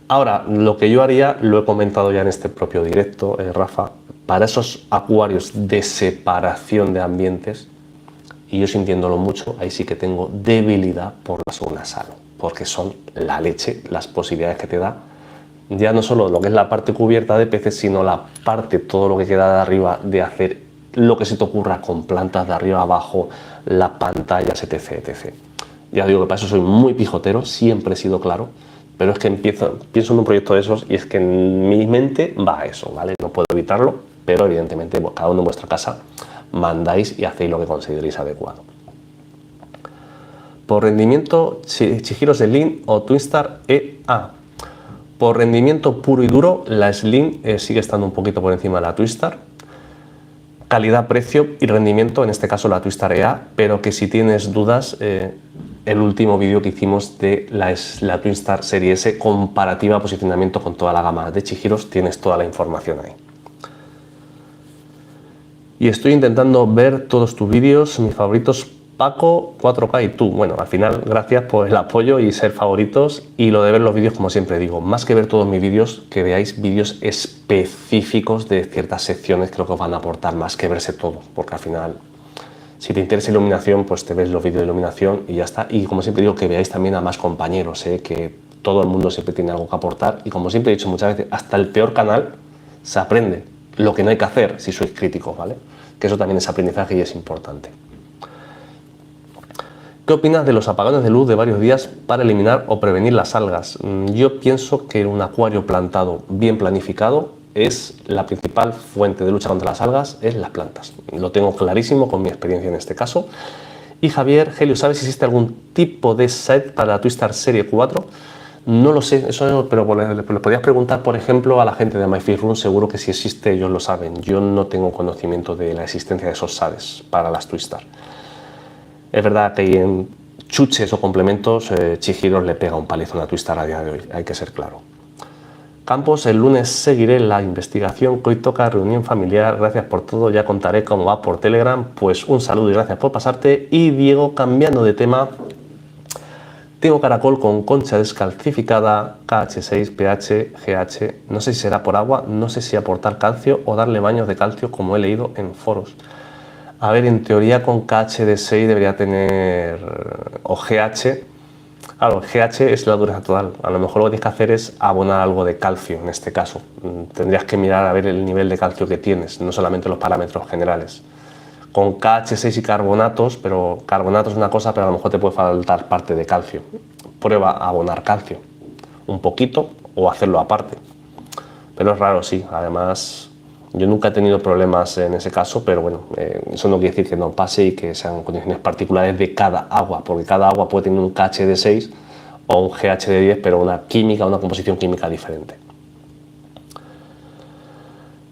Ahora, lo que yo haría, lo he comentado ya en este propio directo, Rafa, para esos acuarios de separación de ambientes, y yo sintiéndolo mucho, ahí sí que tengo debilidad por la zona nasal, porque son la leche, las posibilidades que te da, ya no solo lo que es la parte cubierta de peces, sino la parte, todo lo que queda de arriba, de hacer lo que se te ocurra con plantas de arriba abajo, las pantallas, etc, etc. Ya digo que para eso soy muy pijotero, siempre he sido claro, pero es que pienso en un proyecto de esos y es que en mi mente va a eso, ¿vale? No puedo evitarlo, pero evidentemente pues, cada uno en vuestra casa mandáis y hacéis lo que consideréis adecuado. Por rendimiento, Chihiro Slim o Twinstar EA. Por rendimiento puro y duro, la Slim sigue estando un poquito por encima de la Twinstar. calidad-precio y rendimiento, en este caso la Twistar EA, pero que si tienes dudas, el último vídeo que hicimos de la Twistar Serie S comparativa posicionamiento con toda la gama de Chihiros, tienes toda la información ahí. Y estoy intentando ver todos tus vídeos, mis favoritos Paco, 4K y tú. Bueno, al final gracias por el apoyo y ser favoritos, y lo de ver los vídeos, como siempre digo, más que ver todos mis vídeos, que veáis vídeos específicos de ciertas secciones, creo que os van a aportar más que verse todo, porque al final si te interesa iluminación, pues te ves los vídeos de iluminación y ya está. Y como siempre digo, que veáis también a más compañeros, que todo el mundo siempre tiene algo que aportar, y como siempre he dicho muchas veces, hasta el peor canal se aprende lo que no hay que hacer si sois críticos, ¿vale? Que eso también es aprendizaje y es importante. ¿Qué opinas de los apagones de luz de varios días para eliminar o prevenir las algas? Yo pienso que un acuario plantado bien planificado es la principal fuente de lucha contra las algas, es las plantas. Lo tengo clarísimo con mi experiencia en este caso. Y Javier, Helio, ¿sabes si existe algún tipo de set para la Twistar Serie 4? No lo sé, eso, pero le podrías preguntar, por ejemplo, a la gente de MyFishRoom, seguro que si existe ellos lo saben. Yo no tengo conocimiento de la existencia de esos SADs para las Twistar. Es verdad que en chuches o complementos, Chihiros le pega un palizo a una Twistar a día de hoy, hay que ser claro. Campos, el lunes seguiré la investigación, que hoy toca reunión familiar, gracias por todo, ya contaré cómo va por Telegram. Pues un saludo y gracias por pasarte. Y Diego, cambiando de tema, tengo caracol con concha descalcificada, KH6, pH, GH, no sé si será por agua, no sé si aportar calcio o darle baños de calcio como he leído en foros. A ver, en teoría con KH6 debería tener, o GH, claro, GH es la dureza total, a lo mejor lo que tienes que hacer es abonar algo de calcio en este caso. Tendrías que mirar a ver el nivel de calcio que tienes, no solamente los parámetros generales. Con KH6 y carbonatos, pero carbonato es una cosa, pero a lo mejor te puede faltar parte de calcio. Prueba a abonar calcio, un poquito, o hacerlo aparte. Pero es raro, sí, además yo nunca he tenido problemas en ese caso, pero bueno, eso no quiere decir que no pase y que sean condiciones particulares de cada agua, porque cada agua puede tener un KH de 6 o un GH de 10, pero una composición química diferente.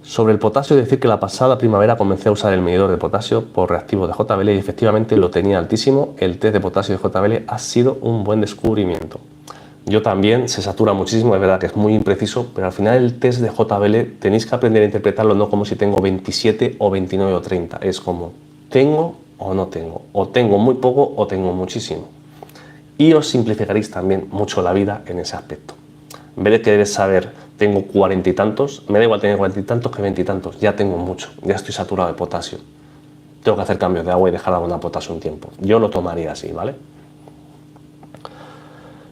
Sobre el potasio, decir que la pasada primavera comencé a usar el medidor de potasio por reactivo de JBL y efectivamente lo tenía altísimo. El test de potasio de JBL ha sido un buen descubrimiento. Yo también, se satura muchísimo, es verdad que es muy impreciso, pero al final el test de JBL tenéis que aprender a interpretarlo no como si tengo 27 o 29 o 30, es como tengo o no tengo, o tengo muy poco o tengo muchísimo. Y os simplificaréis también mucho la vida en ese aspecto. En vez de querer saber, tengo 40 y tantos, me da igual tener 40 y tantos que 20 y tantos, ya tengo mucho, ya estoy saturado de potasio. Tengo que hacer cambios de agua y dejar de abonar potasio un tiempo. Yo lo tomaría así, ¿vale?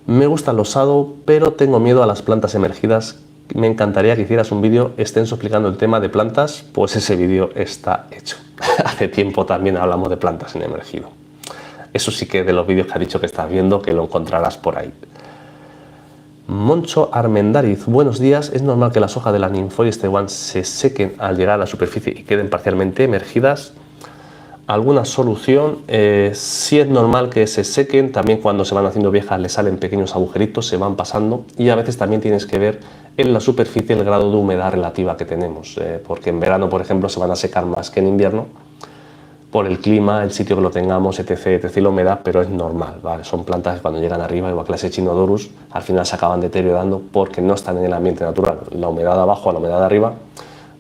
Me gusta el losado, pero tengo miedo a las plantas emergidas. Me encantaría que hicieras un vídeo extenso explicando el tema de plantas, pues ese vídeo está hecho. Hace tiempo también hablamos de plantas en emergido. Eso sí que de los vídeos que has dicho que estás viendo, que lo encontrarás por ahí. Moncho Armendariz, buenos días. ¿Es normal que las hojas de la Nymphoides Taiwan se sequen al llegar a la superficie y queden parcialmente emergidas? ¿Alguna solución? Sí es normal que se sequen, también cuando se van haciendo viejas les salen pequeños agujeritos, se van pasando, y a veces también tienes que ver en la superficie el grado de humedad relativa que tenemos, porque en verano, por ejemplo, se van a secar más que en invierno, por el clima, el sitio que lo tengamos, etc, etc, la humedad, pero es normal, ¿vale? Son plantas que cuando llegan arriba, igual que las Echinodorus, al final se acaban deteriorando porque no están en el ambiente natural, la humedad de abajo a la humedad de arriba.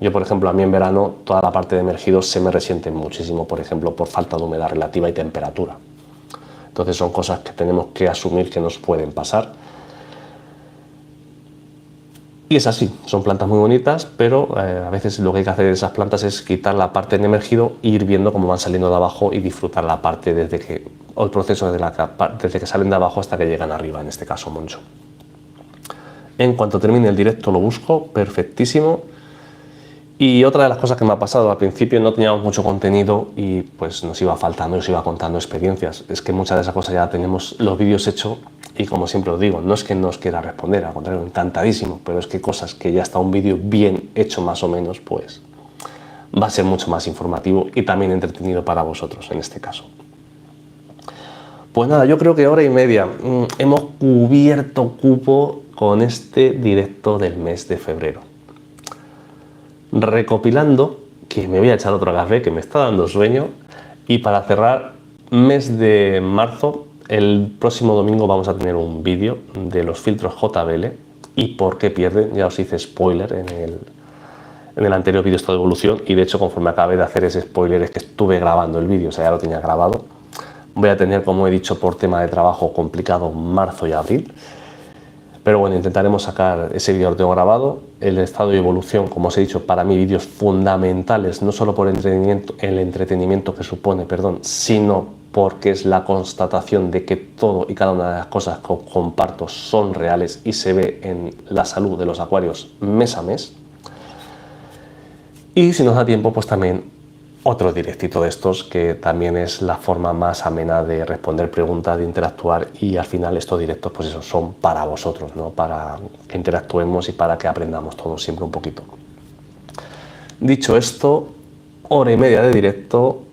Yo, por ejemplo, a mí en verano toda la parte de emergidos se me resiente muchísimo, por ejemplo, por falta de humedad relativa y temperatura. Entonces son cosas que tenemos que asumir que nos pueden pasar. Y es así, son plantas muy bonitas, pero a veces lo que hay que hacer de esas plantas es quitar la parte en emergido e ir viendo cómo van saliendo de abajo y disfrutar la parte o el proceso desde que salen de abajo hasta que llegan arriba, en este caso Moncho. En cuanto termine el directo lo busco, perfectísimo. Y otra de las cosas que me ha pasado, al principio no teníamos mucho contenido y pues nos iba faltando, nos iba contando experiencias. Es que muchas de esas cosas ya tenemos los vídeos hechos y como siempre os digo, no es que no os quiera responder, al contrario, encantadísimo, pero es que cosas que ya está un vídeo bien hecho más o menos, pues va a ser mucho más informativo y también entretenido para vosotros en este caso. Pues nada, yo creo que hora y media hemos cubierto cupo con este directo del mes de febrero. Recopilando, que me voy a echar otro café, que me está dando sueño. Y para cerrar, mes de marzo, el próximo domingo vamos a tener un vídeo de los filtros JBL y por qué pierden. Ya os hice spoiler en el anterior vídeo estado de evolución, y de hecho conforme acabé de hacer ese spoiler es que estuve grabando el vídeo, o sea, ya lo tenía grabado. Voy a tener, como he dicho, por tema de trabajo complicado, marzo y abril. Pero bueno, intentaremos sacar ese vídeo, lo tengo grabado. El estado de evolución, como os he dicho, para mí vídeos fundamentales, no solo por el entretenimiento que supone, sino porque es la constatación de que todo y cada una de las cosas que comparto son reales y se ve en la salud de los acuarios mes a mes. Y si nos da tiempo, pues también otro directito de estos, que también es la forma más amena de responder preguntas, de interactuar, y al final estos directos pues eso, son para vosotros, ¿no? Para que interactuemos y para que aprendamos todos siempre un poquito. Dicho esto, hora y media de directo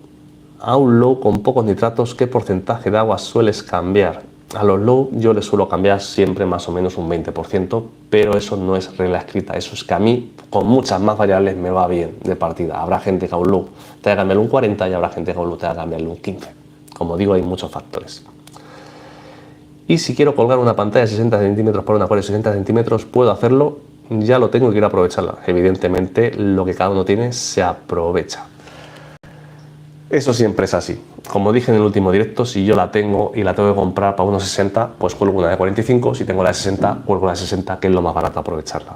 a un low con pocos nitratos. ¿Qué porcentaje de agua sueles cambiar? A los low yo les suelo cambiar siempre más o menos un 20%, pero eso no es regla escrita, eso es que a mí con muchas más variables me va bien de partida. Habrá gente que a un low te va a cambiar un 40 y habrá gente que a un low te va a cambiar un 15. Como digo, hay muchos factores. Y si quiero colgar una pantalla de 60 centímetros por un acuario de 60 centímetros, puedo hacerlo, ya lo tengo, y quiero aprovecharla. Evidentemente, lo que cada uno tiene se aprovecha. Eso siempre es así. Como dije en el último directo, si yo la tengo y la tengo que comprar para unos 60, pues cuelgo una de 45. Si tengo la de 60, cuelgo la de 60, que es lo más barato, aprovecharla.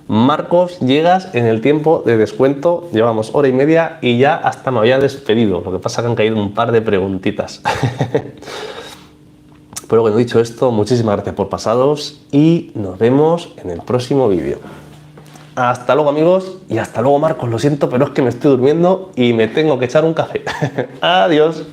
Marcos, llegas en el tiempo de descuento. Llevamos hora y media y ya hasta me había despedido. Lo que pasa es que han caído un par de preguntitas. Pero bueno, dicho esto, muchísimas gracias por pasaros y nos vemos en el próximo vídeo. Hasta luego, amigos, y hasta luego, Marcos. Lo siento, pero es que me estoy durmiendo y me tengo que echar un café. Adiós.